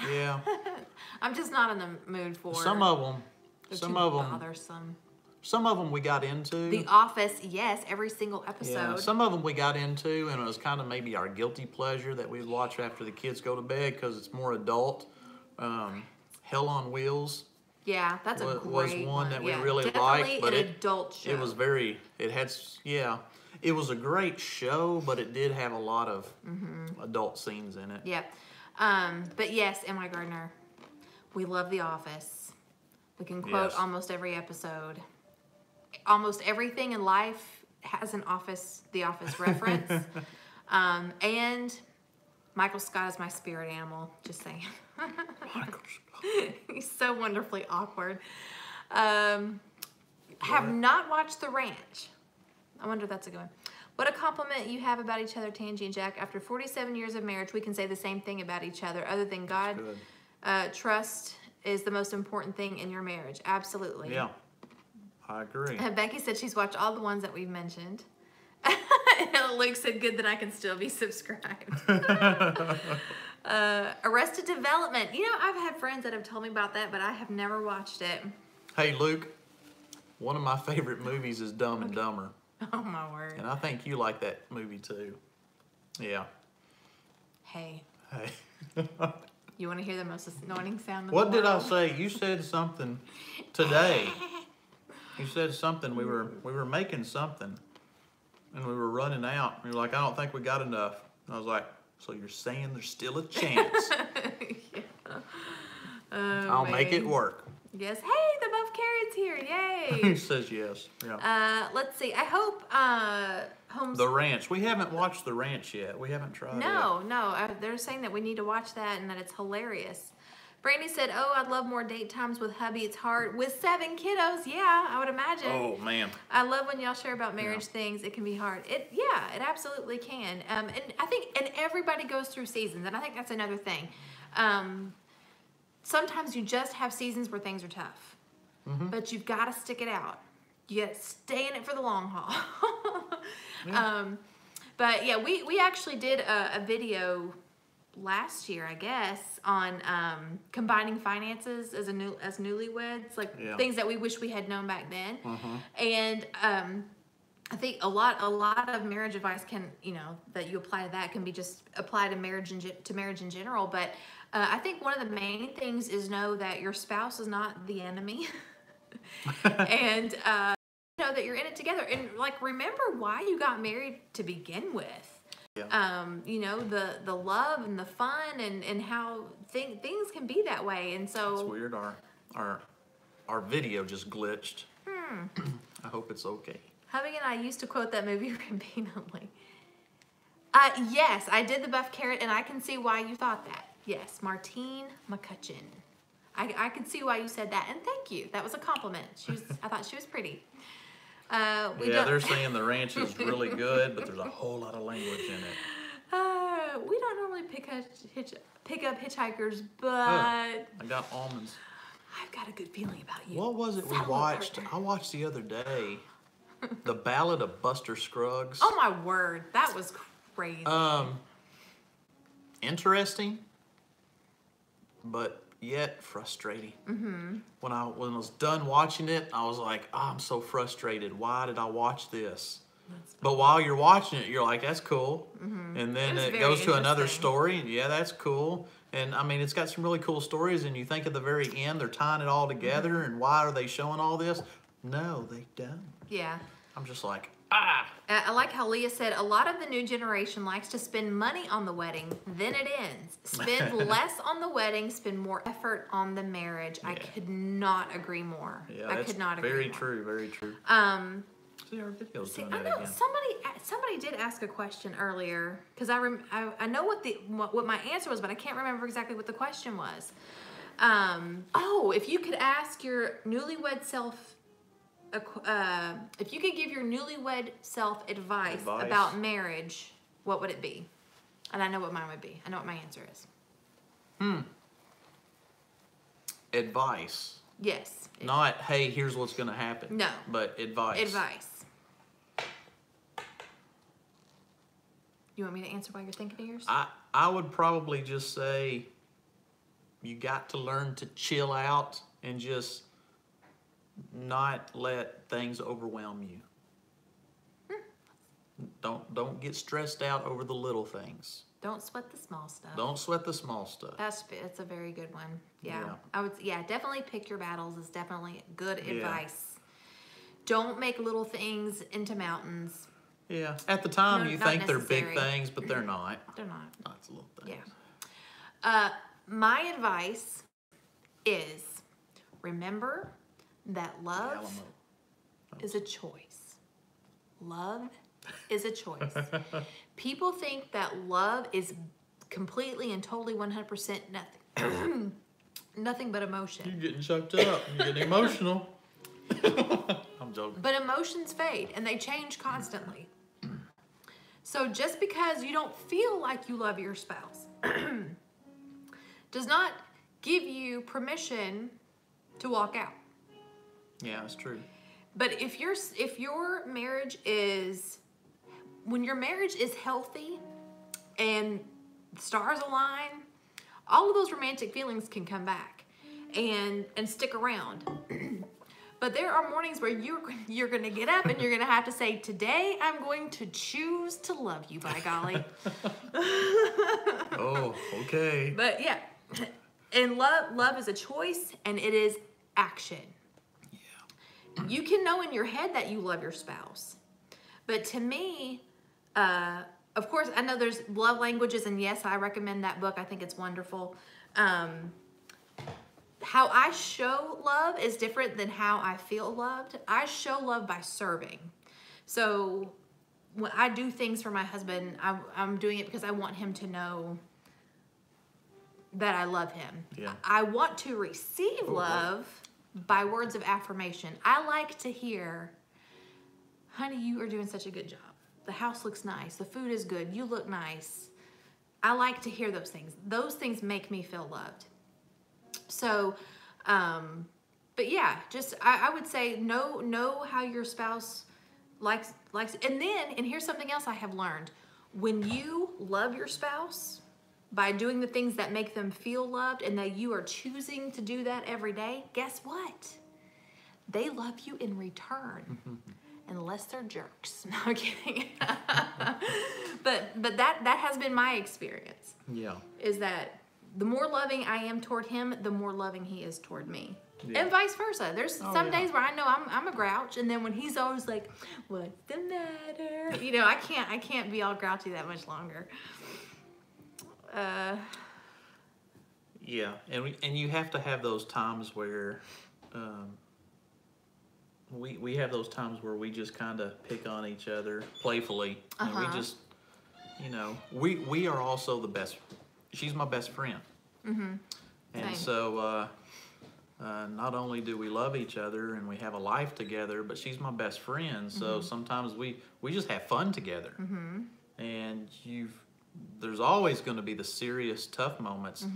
I'm just not in the mood for. Some of them. Bothersome. Some of them we got into. The Office, yes, every single episode. Yeah, some of them we got into, and it was kind of maybe our guilty pleasure that we'd watch after the kids go to bed because it's more adult. Hell on Wheels. Yeah, that's a great was one that we really liked. Definitely but an adult show. It was a great show, but it did have a lot of adult scenes in it. Yeah. But yes, M.I. Gardner, we love The Office. We can quote almost every episode. Almost everything in life has The Office reference. And Michael Scott is my spirit animal, just saying. Michael. He's so wonderfully awkward. Have not watched The Ranch. I wonder if that's a good one. What a compliment you have about each other, Tangi and Jack. After 47 years of marriage, we can say the same thing about each other. Other than God, trust is the most important thing in your marriage. Absolutely. Yeah, I agree. Becky said she's watched all the ones that we've mentioned. Luke said, good that I can still be subscribed. Arrested Development. You know, I've had friends that have told me about that, but I have never watched it. Hey, Luke, one of my favorite movies is Dumb and Dumber. Oh, my word. And I think you like that movie, too. Yeah. Hey. Hey. You want to hear the most annoying sound in the What world? did I say? You said something today. You said something. We were making something, and we were running out. And you're like, I don't think we got enough. And I was like, so you're saying there's still a chance? Yeah. I'll make it work. Yes. Hey, the buff carrot's here. He Yay. says yes. Yeah. Let's see. I hope The Ranch. We haven't watched The Ranch yet. We haven't tried it. No. They're saying that we need to watch that and that it's hilarious. Brandy said, oh, I'd love more date times with hubby. It's hard. With 7 kiddos, yeah, I would imagine. Oh, man. I love when y'all share about marriage things. It can be hard. It absolutely can. And I think, and everybody goes through seasons, and I think that's another thing. Sometimes you just have seasons where things are tough, but you've got to stick it out. You got to stay in it for the long haul. But yeah, we actually did a video last year, I guess, on combining finances as newlyweds, like things that we wish we had known back then. And I think a lot of marriage advice can, that you apply to that can be just applied to marriage in general. But I think one of the main things is know that your spouse is not the enemy, and know that you're in it together, and like remember why you got married to begin with. Yeah. The love and the fun and how things can be that way. And so it's weird. Our video just glitched. I hope it's okay. Hubby and I used to quote that movie repeatedly. Yes, I did the buff carrot, and I can see why you thought that. Yes, Martine McCutcheon. I can see why you said that, and thank you. That was a compliment. I thought she was pretty. They're saying The Ranch is really good, but there's a whole lot of language in it. We don't normally pick up hitchhikers, but I got almonds. I've got a good feeling about you. What was it we watched? Partner. I watched the other day. The Ballad of Buster Scruggs. Oh my word, that was crazy. Interesting, but yet frustrating. When I was done watching it, I was like, oh, I'm so frustrated. Why did I watch this? But while you're watching it, you're like, that's cool. And then it goes to another story, and yeah, that's cool. And I mean, it's got some really cool stories, and you think at the very end, they're tying it all together, and why are they showing all this? No, they don't. Yeah. I'm just like, I like how Leah said, a lot of the new generation likes to spend money on the wedding, then it ends. Spend less on the wedding, spend more effort on the marriage. Yeah. I could not agree more. Yeah, I could not agree more. Very true, very true. See, our video's doing that again. Somebody did ask a question earlier, because I know what my answer was, but I can't remember exactly what the question was. If you could ask your newlywed self, if you could give your newlywed self advice about marriage, what would it be? And I know what mine would be. I know what my answer is. Advice. Yes. Not, hey, here's what's going to happen. No. But advice. Advice. You want me to answer while you're thinking of yours? I would probably just say you got to learn to chill out and just not let things overwhelm you. Don't get stressed out over the little things. Don't sweat the small stuff. Don't sweat the small stuff. That's a very good one. Yeah. I would definitely pick your battles is definitely good advice. Don't make little things into mountains. Yeah. At the time you think they're big things, but they're not. They're not. It's little things. Yeah. My advice is remember that love is a choice. Love is a choice. People think that love is completely and totally 100% nothing. Nothing but emotion. You're getting choked up. You're getting emotional. I'm joking. But emotions fade and they change constantly. So just because you don't feel like you love your spouse does not give you permission to walk out. Yeah, that's true. But if your marriage is, when your marriage is healthy and stars align, all of those romantic feelings can come back and stick around. But there are mornings where you're going to get up and you're going to have to say, today I'm going to choose to love you, by golly. Oh, okay. But yeah, and love is a choice and it is action. Yeah. You can know in your head that you love your spouse. But to me, of course, I know there's love languages, and yes, I recommend that book. I think it's wonderful. How I show love is different than how I feel loved. I show love by serving. So when I do things for my husband, I'm doing it because I want him to know that I love him. Yeah. I want to receive love by words of affirmation. I like to hear, honey, you are doing such a good job. The house looks nice. The food is good. You look nice. I like to hear those things. Those things make me feel loved. So, but yeah, just, I would say know how your spouse likes, and here's something else I have learned. When you love your spouse by doing the things that make them feel loved and that you are choosing to do that every day, guess what? They love you in return. Unless they're jerks. No, I'm kidding. but that has been my experience. Yeah. Is that the more loving I am toward him, the more loving he is toward me. Yeah. And vice versa. There's some days where I know I'm a grouch, and then when he's always like, what's the matter? You know, I can't be all grouchy that much longer. Yeah, and you have to have those times where we have those times where we just kind of pick on each other playfully, and we just, you know, we are also the best. She's my best friend, and Same. so not only do we love each other and we have a life together, but she's my best friend. So sometimes we just have fun together, and there's always going to be the serious, tough moments.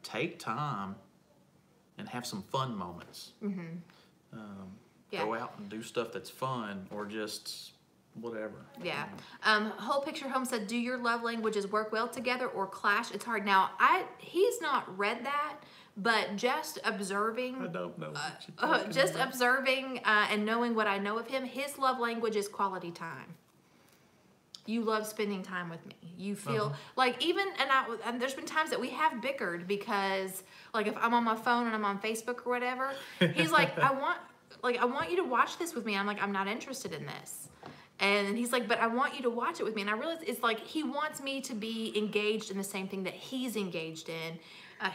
Take time and have some fun moments. Go out and do stuff that's fun, or just whatever. Yeah. Whole Picture Home said, do your love languages work well together or clash? It's hard. Now, he's not read that, but just observing. I don't know. Just observing and knowing what I know of him, his love language is quality time. You love spending time with me. You feel like even, and there's been times that we have bickered because, like, if I'm on my phone and I'm on Facebook or whatever, he's like, I want you to watch this with me. I'm like, I'm not interested in this. And he's like, but I want you to watch it with me. And I realize it's like he wants me to be engaged in the same thing that he's engaged in.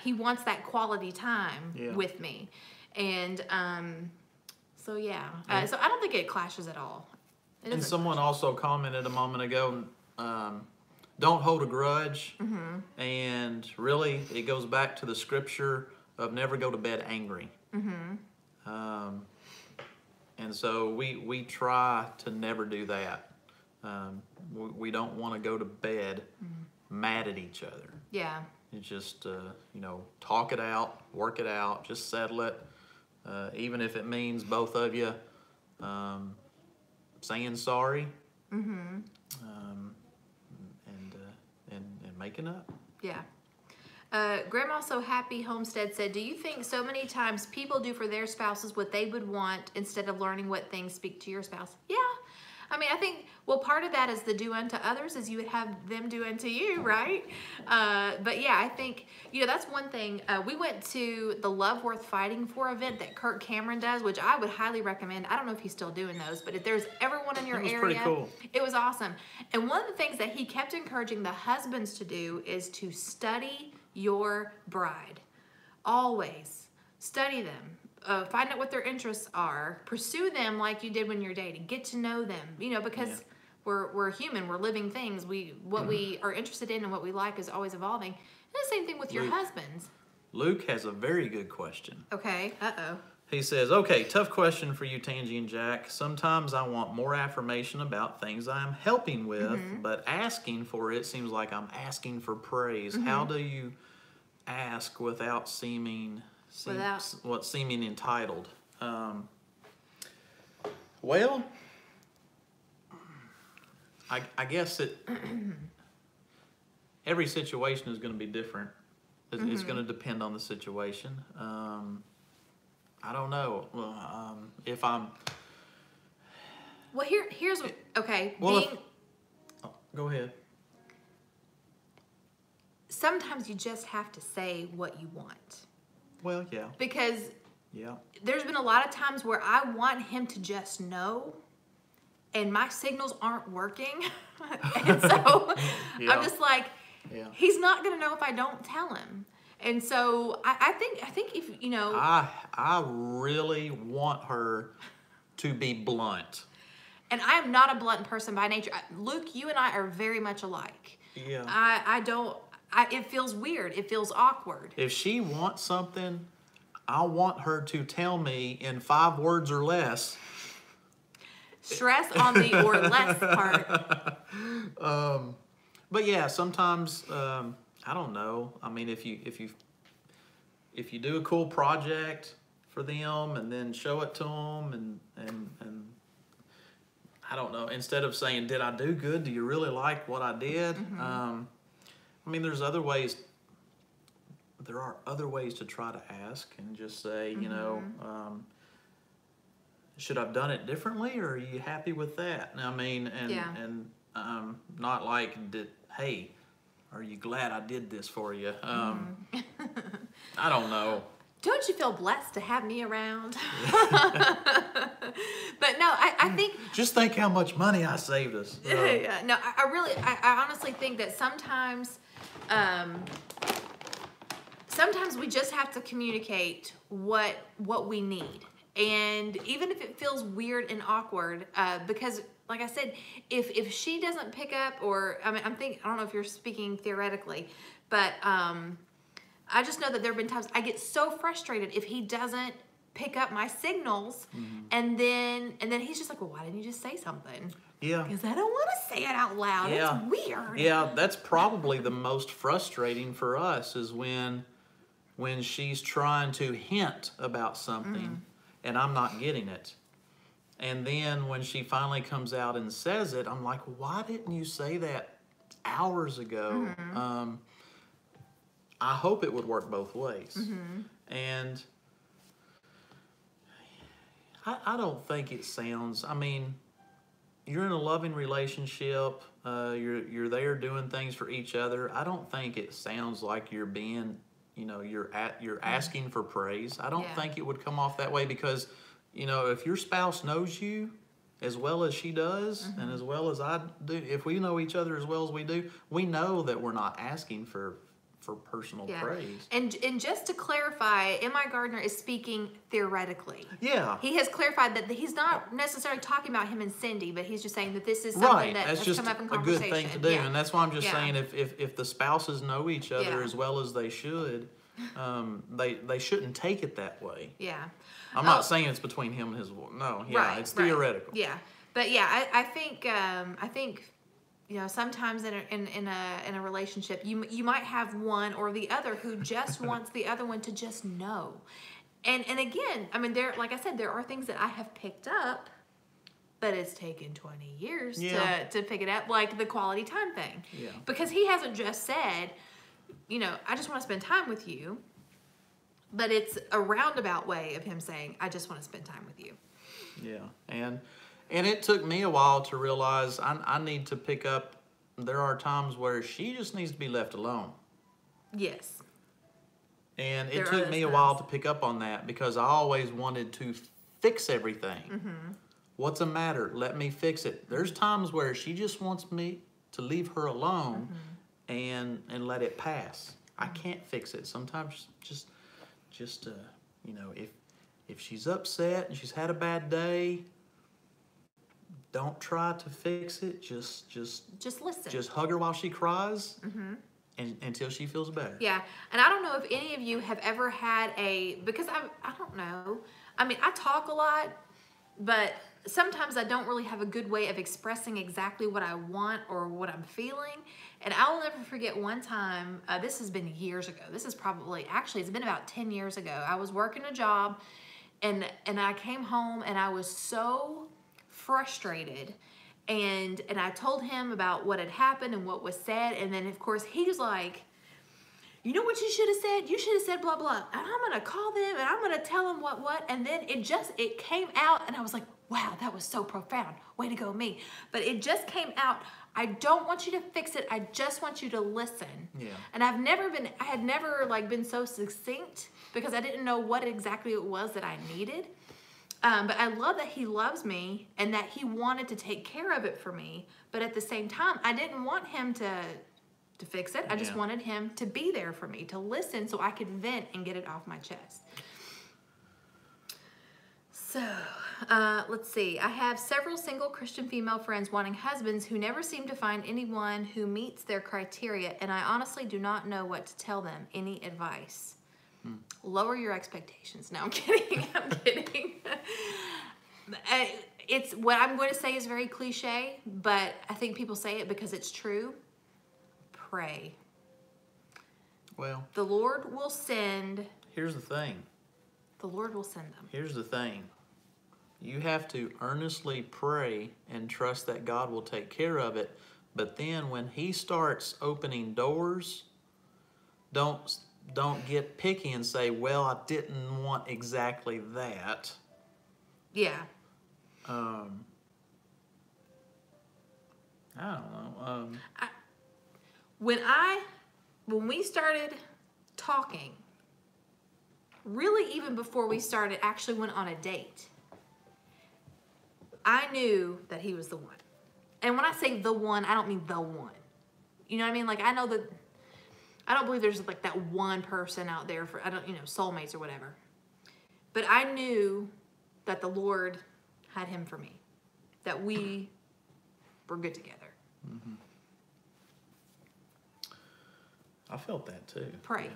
He wants that quality time with me. And so, yeah. So I don't think it clashes at all. And someone also commented a moment ago, don't hold a grudge. And really, it goes back to the scripture of never go to bed angry. And so we try to never do that. We don't want to go to bed mad at each other. Yeah. It's just, you know, talk it out, work it out, just settle it. Even if it means both of you saying sorry and making up. Yeah. Grandma So Happy Homestead said, do you think so many times people do for their spouses what they would want instead of learning what things speak to your spouse? Yeah. I mean, I think, well, part of that is the do unto others is you would have them do unto you, right? But yeah, I think, you know, that's one thing. We went to the Love Worth Fighting For event that Kirk Cameron does, which I would highly recommend. I don't know if he's still doing those, but if there's ever one in your area, pretty cool. It was awesome. And one of the things that he kept encouraging the husbands to do is to study your bride. Always study them. Find out what their interests are. Pursue them like you did when you're dating. Get to know them. You know, because We're human. We're living things. What we are interested in and what we like is always evolving. And the same thing with your husbands. Luke has a very good question. Okay. Uh-oh. He says, okay, tough question for you, Tangi and Jack. Sometimes I want more affirmation about things I'm helping with, but asking for it seems like I'm asking for praise. How do you ask without seeming entitled? Well, I guess every situation is going to be different. It's going to depend on the situation. I don't know. If I'm... Well, here's what... Okay. Well, go ahead. Sometimes you just have to say what you want. Well, yeah. Because there's been a lot of times where I want him to just know, and my signals aren't working. And so I'm just like, he's not going to know if I don't tell him. And so I think if, you know... I really want her to be blunt. And I am not a blunt person by nature. Luke, you and I are very much alike. Yeah. It feels weird. It feels awkward. If she wants something, I want her to tell me in 5 words or less. Stress on the or less part. But yeah, sometimes... I don't know. I mean, if you do a cool project for them and then show it to them and I don't know, instead of saying, did I do good? Do you really like what I did? I mean, there are other ways to try to ask and just say, you know, should I have done it differently, or are you happy with that? I mean, and not like, hey, are you glad I did this for you? I don't know. Don't you feel blessed to have me around? But no, I think... Just think how much money I saved us. Yeah, no, I honestly think that sometimes we just have to communicate what we need. And even if it feels weird and awkward, because... Like I said, if she doesn't pick up, or I mean, I don't know if you're speaking theoretically, but I just know that there have been times I get so frustrated if he doesn't pick up my signals, and then he's just like, well, why didn't you just say something? Yeah. Because I don't want to say it out loud. Yeah. It's weird. Yeah, that's probably the most frustrating for us is when she's trying to hint about something and I'm not getting it. And then when she finally comes out and says it, I'm like, why didn't you say that hours ago? I hope it would work both ways. And I don't think it sounds, I mean, you're in a loving relationship. You're there doing things for each other. I don't think it sounds like you're being, you know, you're asking for praise. I don't think it would come off that way because... You know, if your spouse knows you as well as she does and as well as I do, if we know each other as well as we do, we know that we're not asking for personal praise. And just to clarify, M.I. Gardner is speaking theoretically. Yeah. He has clarified that he's not necessarily talking about him and Cindy, but he's just saying that this is something that has come up in conversation. A good thing to do. And that's why I'm just saying if the spouses know each other as well as they should, they shouldn't take it that way. Yeah. I'm not saying it's between him and his wife. No, it's theoretical. Yeah, but yeah, I think you know, sometimes in a relationship, you might have one or the other who just wants the other one to just know. And again, I mean, like I said, there are things that I have picked up, but it's taken 20 years to pick it up, like the quality time thing. Yeah. Because he hasn't just said, you know, I just want to spend time with you. But it's a roundabout way of him saying, I just want to spend time with you. Yeah. And it took me a while to realize I need to pick up, there are times where she just needs to be left alone. Yes. And it took me a while to pick up on that because I always wanted to fix everything. What's the matter? Let me fix it. There's times where she just wants me to leave her alone and let it pass. I can't fix it. Sometimes just you know, if she's upset and she's had a bad day, don't try to fix it. Just listen. Just hug her while she cries, and until she feels better. Yeah, and I don't know if any of you have ever had because I don't know. I mean, I talk a lot, but sometimes I don't really have a good way of expressing exactly what I want or what I'm feeling. And I'll never forget one time, this has been years ago. This is actually, it's been about 10 years ago. I was working a job, and I came home, and I was so frustrated. And I told him about what had happened and what was said. And then, of course, he was like, you know what you should have said? You should have said blah, blah. And I'm going to call them, and I'm going to tell them what. And then it came out, and I was like, wow, that was so profound. Way to go, me. But it just came out. I don't want you to fix it. I just want you to listen. Yeah. And I had never like been so succinct because I didn't know what exactly it was that I needed. But I love that he loves me and that he wanted to take care of it for me. But at the same time, I didn't want him to fix it. I just wanted him to be there for me, to listen so I could vent and get it off my chest. So, let's see. I have several single Christian female friends wanting husbands who never seem to find anyone who meets their criteria, and I honestly do not know what to tell them. Any advice? Lower your expectations. No, I'm kidding. I'm kidding. It's what I'm going to say is very cliche, but I think people say it because it's true. Pray. Well, the Lord will send. Here's the thing. The Lord will send them. Here's the thing. You have to earnestly pray and trust that God will take care of it. But then when He starts opening doors, don't get picky and say, well, I didn't want exactly that. Yeah. I don't know. When we started talking, really even before we actually went on a date, I knew that he was the one. And when I say the one, I don't mean the one. You know what I mean? Like, I know that, I don't believe there's like that one person out there for, soulmates or whatever. But I knew that the Lord had him for me, that we were good together. Mm-hmm. I felt that too. Pray.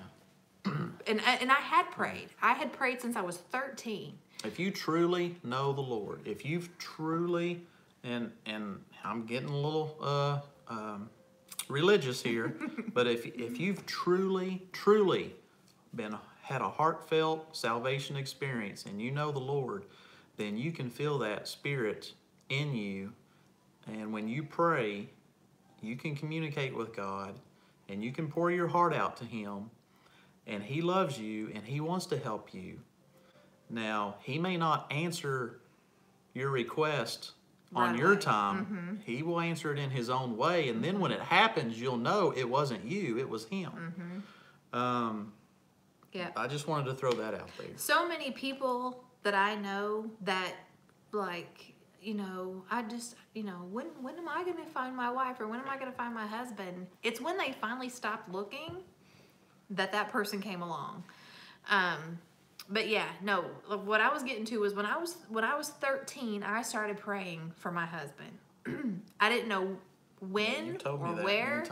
Yeah. And I had prayed. I had prayed since I was 13. If you truly know the Lord, if you've truly, and I'm getting a little religious here, but if you've truly had a heartfelt salvation experience and you know the Lord, then you can feel that Spirit in you, and when you pray, you can communicate with God, and you can pour your heart out to Him, and He loves you, and He wants to help you. Now, He may not answer your request on your time. Mm-hmm. He will answer it in His own way, and then when it happens, you'll know it wasn't you, it was Him. Mm-hmm. Yeah. I just wanted to throw that out there. So many people that I know that, like, I just, when am I going to find my wife, or when am I going to find my husband? It's when they finally stopped looking that person came along. But yeah, no, what I was getting to was when I was 13, I started praying for my husband. I didn't know when or where.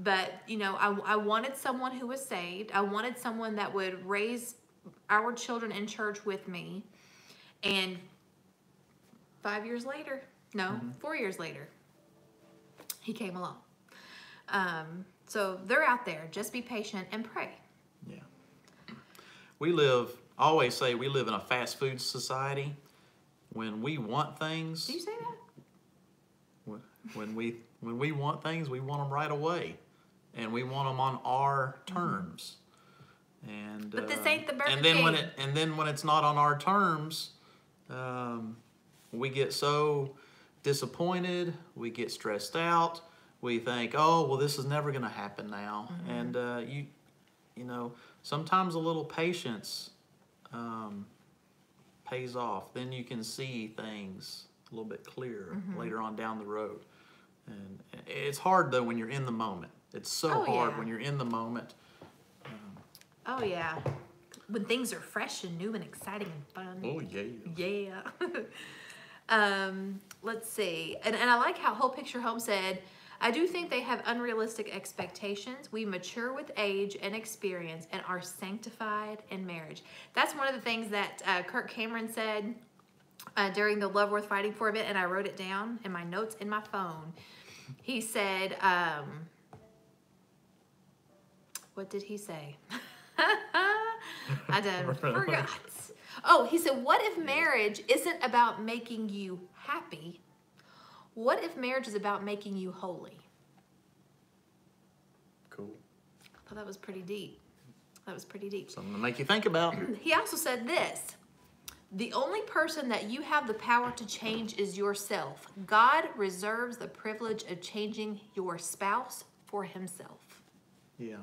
But, I wanted someone who was saved. I wanted someone that would raise our children in church with me. And 4 years later, he came along. So they're out there. Just be patient and pray. Yeah. I always say we live in a fast food society. When we want things... Do you say that? When we want things, we want them right away. And we want them on our terms. And but this ain't the Burger and then King. and then when it's not on our terms, we get so disappointed, we get stressed out, we think, oh, well, this is never going to happen now. And sometimes a little patience pays off. Then you can see things a little bit clearer later on down the road. And it's hard, though, when you're in the moment. It's so hard when you're in the moment. Oh, yeah. When things are fresh and new and exciting and fun. Oh, yeah. Yeah. Let's see. And I like how Whole Picture Home said, I do think they have unrealistic expectations. We mature with age and experience and are sanctified in marriage. That's one of the things that Kirk Cameron said during the Love Worth Fighting For event, and I wrote it down in my notes in my phone. He said, what did he say? I done forgot. Oh, he said, what if marriage isn't about making you happy? What if marriage is about making you holy? Cool. I thought that was pretty deep. That was pretty deep. Something to make you think about. He also said this. The only person that you have the power to change is yourself. God reserves the privilege of changing your spouse for himself. Yeah.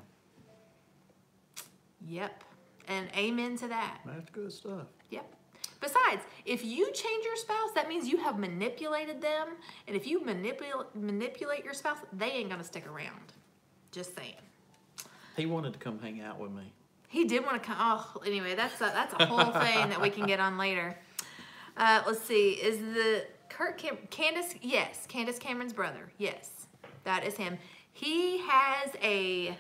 Yep. And amen to that. That's good stuff. Yep. Besides, if you change your spouse, that means you have manipulated them. And if you manipulate your spouse, they ain't going to stick around. Just saying. He wanted to come hang out with me. He did want to come. Oh, anyway, that's a whole thing that we can get on later. Let's see. Is the Candace? Yes, Candace Cameron's brother. Yes, that is him. He has a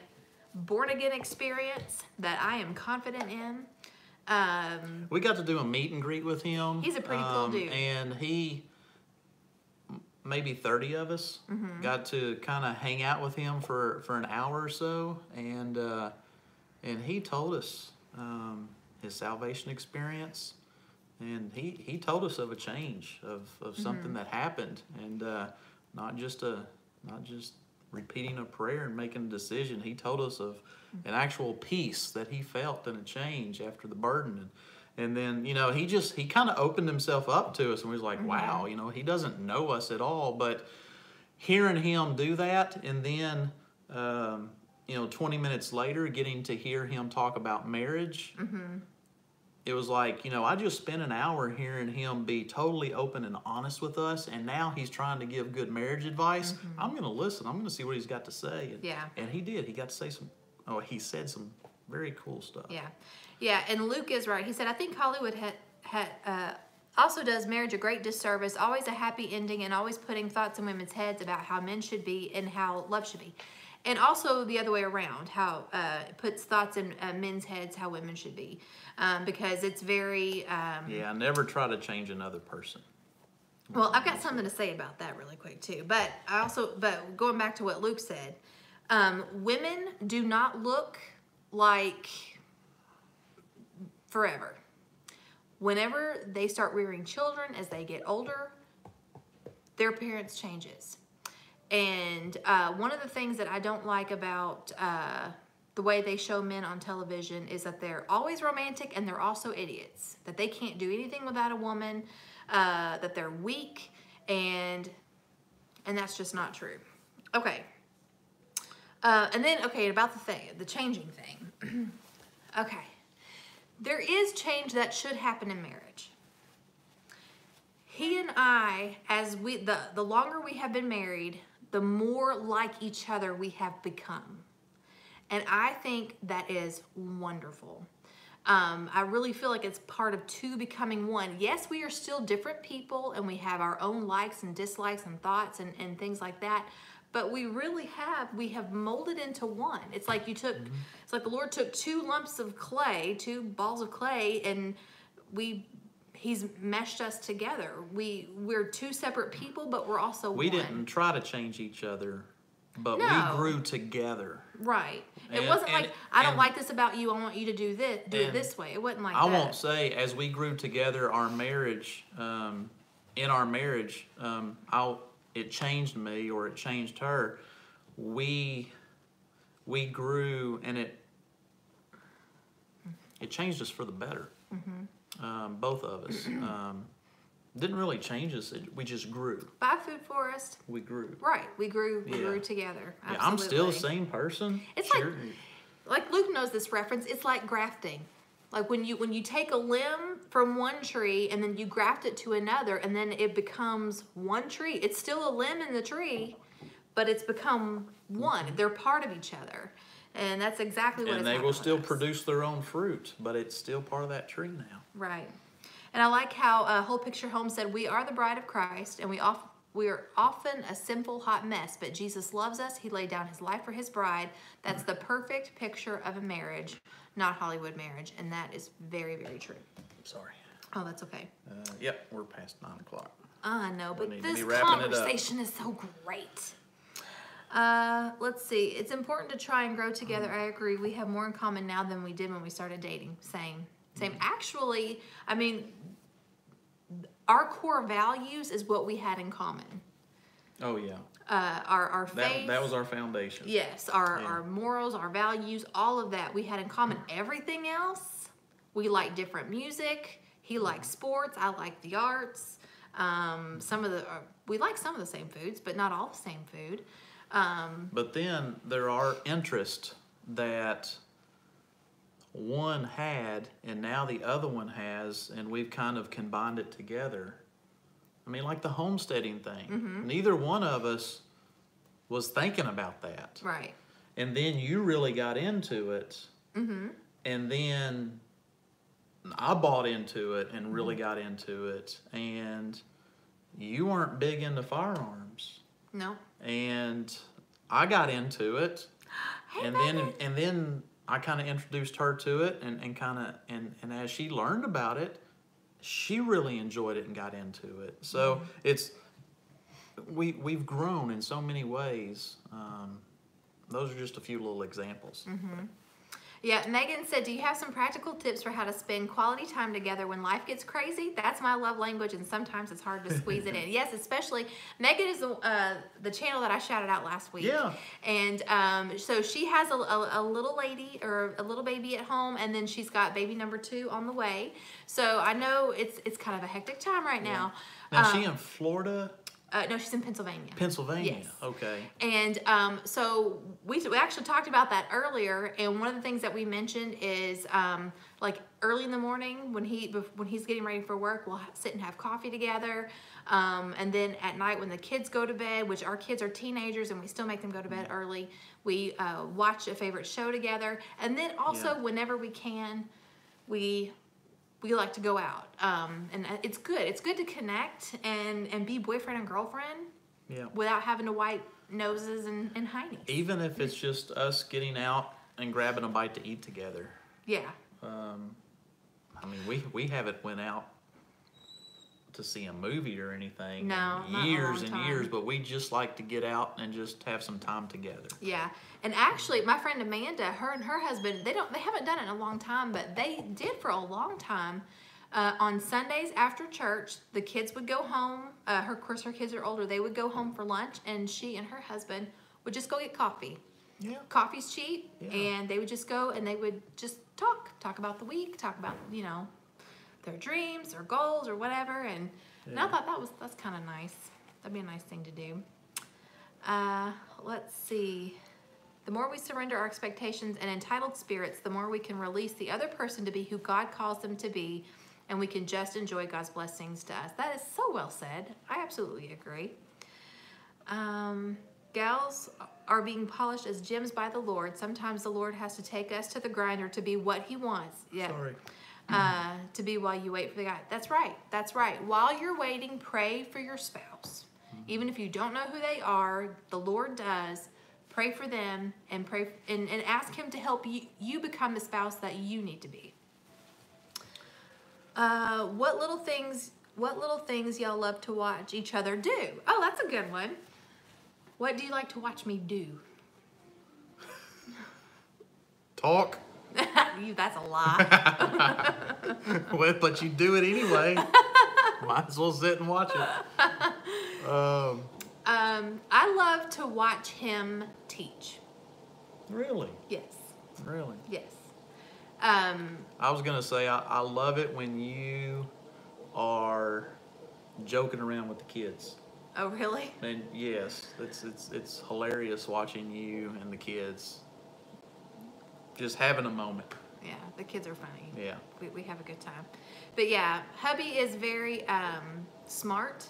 born-again experience that I am confident in. We got to do a meet and greet with him. He's a pretty cool dude. And maybe 30 of us got to kind of hang out with him for an hour or so. And he told us his salvation experience. And he told us of a change, of something that happened. And not just repeating a prayer and making a decision. He told us of an actual peace that he felt and a change after the burden. And then, you know, he kind of opened himself up to us and we was like, wow, you know, he doesn't know us at all. But hearing him do that and then, you know, 20 minutes later, getting to hear him talk about marriage, it was like, you know, I just spent an hour hearing him be totally open and honest with us, and now he's trying to give good marriage advice. I'm going to listen. I'm going to see what he's got to say. And, and he did. He got to say he said some very cool stuff. Yeah. Yeah, and Luke is right. He said, I think Hollywood also does marriage a great disservice, always a happy ending, and always putting thoughts in women's heads about how men should be and how love should be. And also the other way around, how it puts thoughts in men's heads how women should be. Because it's very... yeah, never try to change another person. Well, I've got something to say about that really quick too. But going back to what Luke said, women do not look like forever. Whenever they start rearing children as they get older, their appearance changes. And one of the things that I don't like about the way they show men on television is that they're always romantic and they're also idiots. That they can't do anything without a woman, that they're weak, and that's just not true. Okay. And then, okay, about the changing thing. Okay. There is change that should happen in marriage. He and I, as the longer we have been married, the more like each other we have become. And I think that is wonderful. I really feel like it's part of two becoming one. Yes, we are still different people and we have our own likes and dislikes and thoughts and things like that. But we really have molded into one. It's like it's like the Lord took two lumps of clay, two balls of clay, and He's meshed us together. We're two separate people, but we're also one. We didn't try to change each other, but we grew together. Right. It wasn't like, I don't like this about you, I want you to do it this way. It wasn't like that. I won't say, as we grew together, our marriage, it changed me or it changed her. We grew, and it changed us for the better. Both of us. Didn't really change us. We just grew. By Food Forest. We grew. Right. We grew together. Absolutely. Yeah, I'm still the same person. It's like Luke knows this reference. It's like grafting. Like when you take a limb from one tree and then you graft it to another and then it becomes one tree. It's still a limb in the tree, but it's become one. They're part of each other. And that's exactly what it's happening. And they will still produce their own fruit, but it's still part of that tree now. Right. And I like how Whole Picture Home said, we are the bride of Christ, and we are often a sinful, hot mess, but Jesus loves us. He laid down his life for his bride. That's the perfect picture of a marriage, not Hollywood marriage. And that is very, very true. Sorry. Oh, that's okay. Yep, we're past 9 o'clock. I know, but need to this be wrapping it up. conversation is so great. Let's see. It's important to try and grow together. I agree. We have more in common now than we did when we started dating. Same. Actually, I mean, our core values is what we had in common. Oh, yeah. Our faith. That was our foundation. Yes, our morals, our values, all of that we had in common. Everything else, we like different music. He likes sports. I like the arts. We like some of the same foods, but not all the same food. But then there are interests that one had and now the other one has, and we've kind of combined it together. I mean, like the homesteading thing. Neither one of us was thinking about that. Right. And then you really got into it. And then I bought into it and really got into it. And you weren't big into firearms. No. And I got into it. Hey, and then I kind of introduced her to it, and as she learned about it, she really enjoyed it and got into it. So we've grown in so many ways. Those are just a few little examples. Yeah, Megan said, do you have some practical tips for how to spend quality time together when life gets crazy? That's my love language, and sometimes it's hard to squeeze it in. Yes, especially, Megan is the channel that I shouted out last week. Yeah. And so she has a little lady, or a little baby at home, and then she's got baby number 2 on the way. So I know it's kind of a hectic time right now. Now, is she in Florida? No, she's in Pennsylvania. Pennsylvania, yes. Okay. And so we actually talked about that earlier, and one of the things that we mentioned is like early in the morning when he's getting ready for work, we'll sit and have coffee together, and then at night when the kids go to bed, which our kids are teenagers and we still make them go to bed early, we watch a favorite show together, and then also whenever we can, we like to go out, and it's good. It's good to connect and be boyfriend and girlfriend without having to wipe noses and heinies. Even if it's just us getting out and grabbing a bite to eat together. Yeah. I mean, we haven't went out to see a movie or anything in years and years, but we just like to get out and just have some time together. Yeah. And actually, my friend Amanda, her and her husband, they haven't done it in a long time, but they did for a long time. On Sundays after church, the kids would go home. Of course, her kids are older. They would go home for lunch, and she and her husband would just go get coffee. Yeah. Coffee's cheap, and they would just go and they would just talk about the week, talk about, their dreams or goals or whatever. And I thought that's kind of nice. That'd be a nice thing to do. Let's see. The more we surrender our expectations and entitled spirits, the more we can release the other person to be who God calls them to be, and we can just enjoy God's blessings to us. That is so well said. I absolutely agree. Gals are being polished as gems by the Lord. Sometimes the Lord has to take us to the grinder to be what he wants. Yeah. Sorry. To be while you wait for the guy. That's right. That's right. While you're waiting, pray for your spouse. Even if you don't know who they are, the Lord does. Pray for them and pray and ask him to help you become the spouse that you need to be. What little things y'all love to watch each other do? Oh, that's a good one. What do you like to watch me do? Talk. That's a lie. Well, but you do it anyway. Might as well sit and watch it. I love to watch him teach. Really? Yes. Really? Yes. I was gonna say I love it when you are joking around with the kids. Oh, really? And yes, it's hilarious watching you and the kids just having a moment. Yeah, the kids are funny. Yeah. We have a good time. But yeah, hubby is very smart.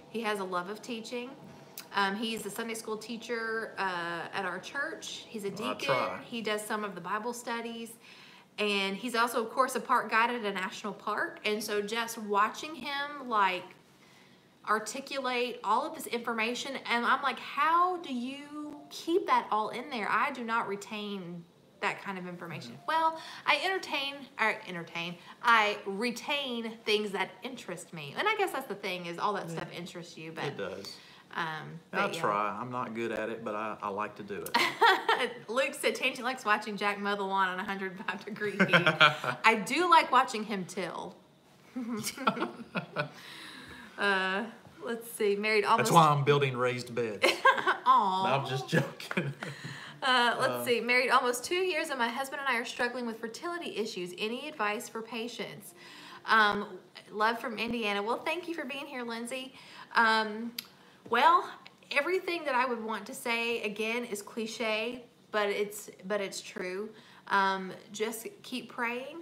He has a love of teaching. He's a Sunday school teacher at our church. He's a deacon. He does some of the Bible studies. And he's also, of course, a park guide at a national park. And so just watching him like articulate all of this information, and I'm like, how do you keep that all in there? I do not retain that kind of information. Well, I retain things that interest me. And I guess that's the thing, is all that stuff interests you. But it does. But I'll try. I'm not good at it, but I like to do it. Luke said Tangy likes watching Jack mow the lawn on 105-degree heat. I do like watching him till. Let's see. Married almost. That's why I'm building raised beds. Aw. No, I'm just joking. Let's see. Married almost 2 years, and my husband and I are struggling with fertility issues. Any advice for patients? Love from Indiana. Well, thank you for being here, Lindsay. Well, everything that I would want to say again is cliche, but it's true. Just keep praying,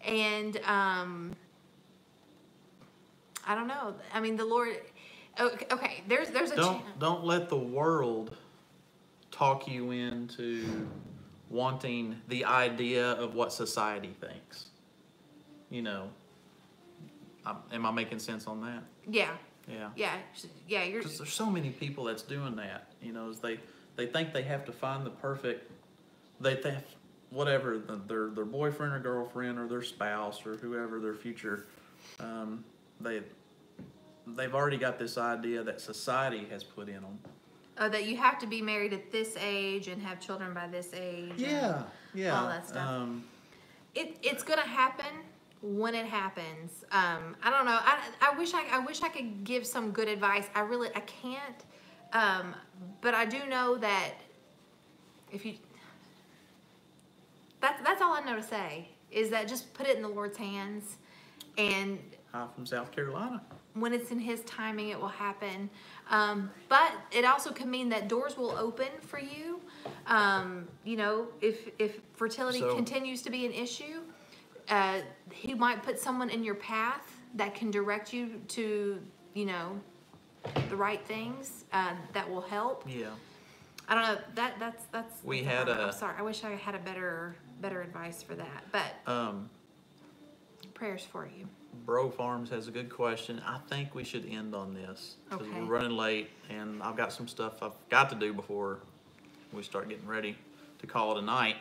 and I don't know. I mean, the Lord. Okay, there's a don't let the world talk you into wanting the idea of what society thinks. You know, am I making sense on that? Yeah. Yeah. You're. Because there's so many people that's doing that. You know, is they think they have to find the perfect, whatever their boyfriend or girlfriend or their spouse or whoever their future, they've already got this idea that society has put in them. Oh, that you have to be married at this age and have children by this age. Yeah. All that stuff. It's gonna happen when it happens. I don't know. I wish I could give some good advice. I can't. But I do know that if you, that's all I know to say, is that just put it in the Lord's hands, and Hi from South Carolina. when it's in His timing, it will happen. But it also could mean that doors will open for you. You know, if fertility continues to be an issue, He might put someone in your path that can direct you to, you know, the right things that will help. Yeah. I don't know. That's. We had I'm sorry. I wish I had a better advice for that. But prayers for you. Bro Farms has a good question. I think we should end on this because Okay. we're running late, and I've got some stuff I've got to do before we start getting ready to call it a night.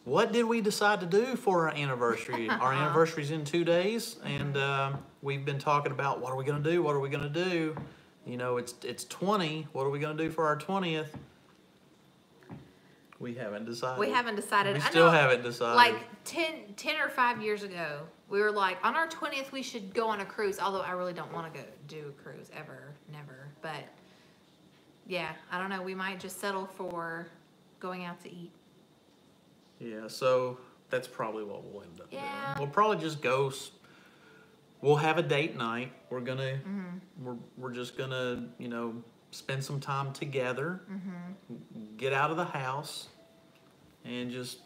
What did we decide to do for our anniversary? Our anniversary's in 2 days, and we've been talking about what are we going to do? What are we going to do? You know, it's 20. What are we going to do for our 20th? We haven't decided. We haven't decided. We still haven't decided. Like 10 or 5 years ago, we were like, on our 20th, we should go on a cruise. Although I really don't want to go do a cruise ever, never. But yeah, I don't know. We might just settle for going out to eat. Yeah, so that's probably what we'll end up Yeah. doing. We'll probably just go. We'll have a date night. We're gonna. We're just gonna, you know, spend some time together. Get out of the house, and just,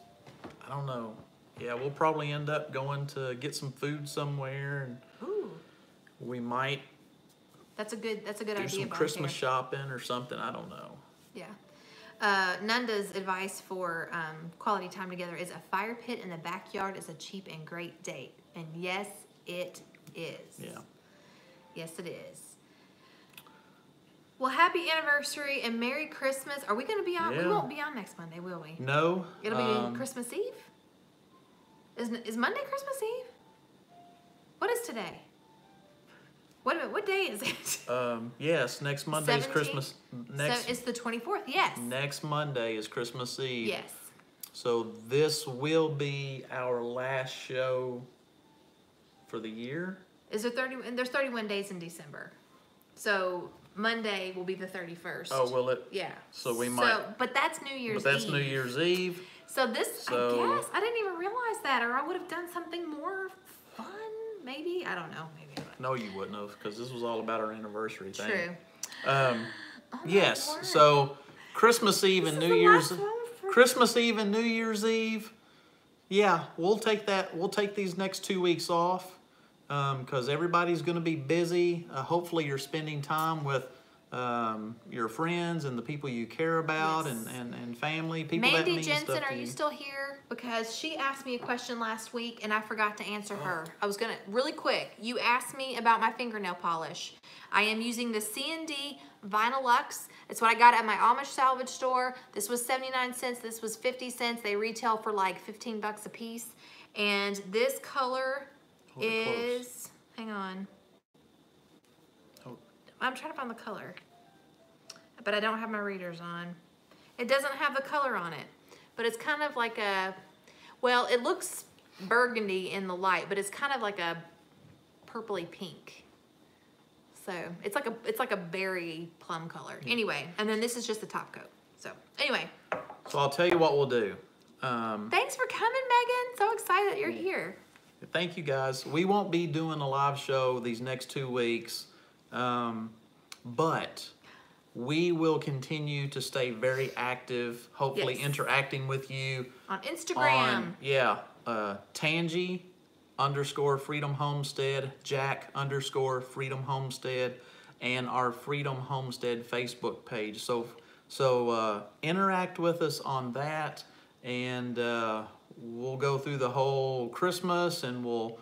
I don't know. Yeah, we'll probably end up going to get some food somewhere, and Ooh, we might that's a good do idea. some Christmas shopping or something. I don't know. Yeah. Nanda's advice for quality time together is a fire pit in the backyard is a cheap and great date. And yes, it is. Yeah. Yes, it is. Well, happy anniversary and Merry Christmas. Are we going to be on? Yeah. We won't be on next Monday, will we? No. It'll be Christmas Eve? Is Monday Christmas Eve? What is today? What day is it? Yes, next Monday is 17th? Christmas. So it's the 24th, yes. Next Monday is Christmas Eve. Yes. So this will be our last show for the year. Is there 30? And there's 31 days in December, so Monday will be the 31st. Oh, will it? Yeah. So we might. But that's New Year's Eve. But that's New Year's Eve. So this, I guess, I didn't even realize that, or I would have done something more fun. Maybe, I don't know. Maybe. No, you wouldn't have, because this was all about our anniversary thing. True. Yes. Lord. So Christmas Eve and This is New the Year's. last one for- Christmas Eve and New Year's Eve. Yeah, we'll take that. We'll take these next 2 weeks off because everybody's going to be busy. Hopefully, you're spending time with your friends and the people you care about, Yes. and family, people that Mandy mean Jensen, stuff are to you you. still here? Because she asked me a question last week and I forgot to answer her. I was gonna, really quick, you asked me about my fingernail polish. I am using the C&D Vinyl Lux. It's what I got at my Amish salvage store. This was 79 cents, this was 50 cents. They retail for like 15 bucks a piece. And this color Hold it close. is, hang on. Oh. I'm trying to find the color, but I don't have my readers on. It doesn't have the color on it, but it's kind of like a, well, it looks burgundy in the light, but it's kind of like a purpley pink. So it's like a berry plum color. Anyway, and then this is just the top coat. So anyway. So I'll tell you what we'll do. Thanks for coming, Megan. So excited that you're here. Thank you, guys. We won't be doing a live show these next 2 weeks, but we will continue to stay very active, hopefully Yes. interacting with you On Instagram. Tangy _Freedom Homestead, Jack _Freedom Homestead, and our Freedom Homestead Facebook page. So interact with us on that, and we'll go through the whole Christmas, and we'll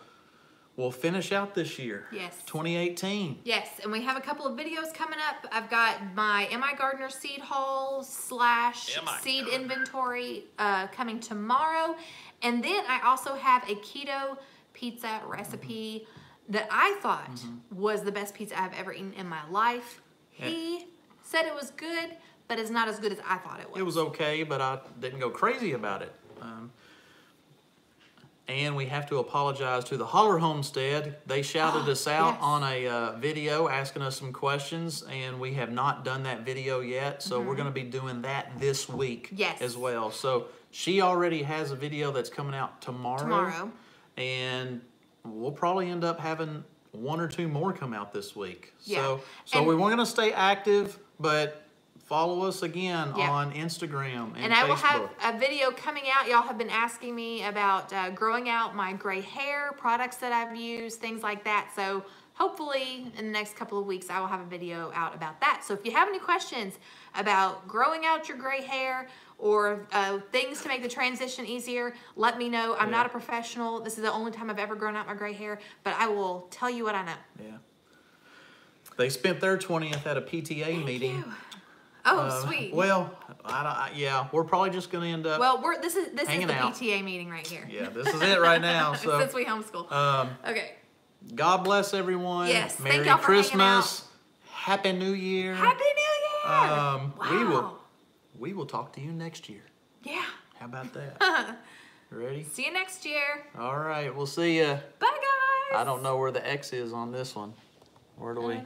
finish out this year. Yes. 2018. Yes, and we have a couple of videos coming up. I've got my Am I Gardener seed haul / seed inventory coming tomorrow. And then I also have a keto pizza recipe that I thought was the best pizza I've ever eaten in my life. He said it was good, but it's not as good as I thought it was. It was okay, but I didn't go crazy about it. And we have to apologize to the Holler Homestead. They shouted us out on a video asking us some questions, and we have not done that video yet. So we're going to be doing that this week as well. So she already has a video that's coming out tomorrow. And we'll probably end up having 1 or 2 more come out this week. So we weren't going to stay active, but follow us again on Instagram and Facebook. I will have a video coming out. Y'all have been asking me about growing out my gray hair, products that I've used, things like that. So hopefully in the next couple of weeks, I will have a video out about that. So if you have any questions about growing out your gray hair or things to make the transition easier, let me know. I'm not a professional. This is the only time I've ever grown out my gray hair, but I will tell you what I know. Yeah. They spent their 20th at a PTA meeting. You. Oh, sweet. Well, we're probably just going to end up. Well, this is the hanging out. PTA meeting right here. Yeah, this is it right now. So since we homeschool. Okay. God bless everyone. Yes. Merry Thank y'all for hanging out. Christmas. Happy New Year. Happy New Year. Wow. We will talk to you next year. Yeah. How about that? Ready? See you next year. All right. We'll see you. Bye, guys. I don't know where the X is on this one. Where do we?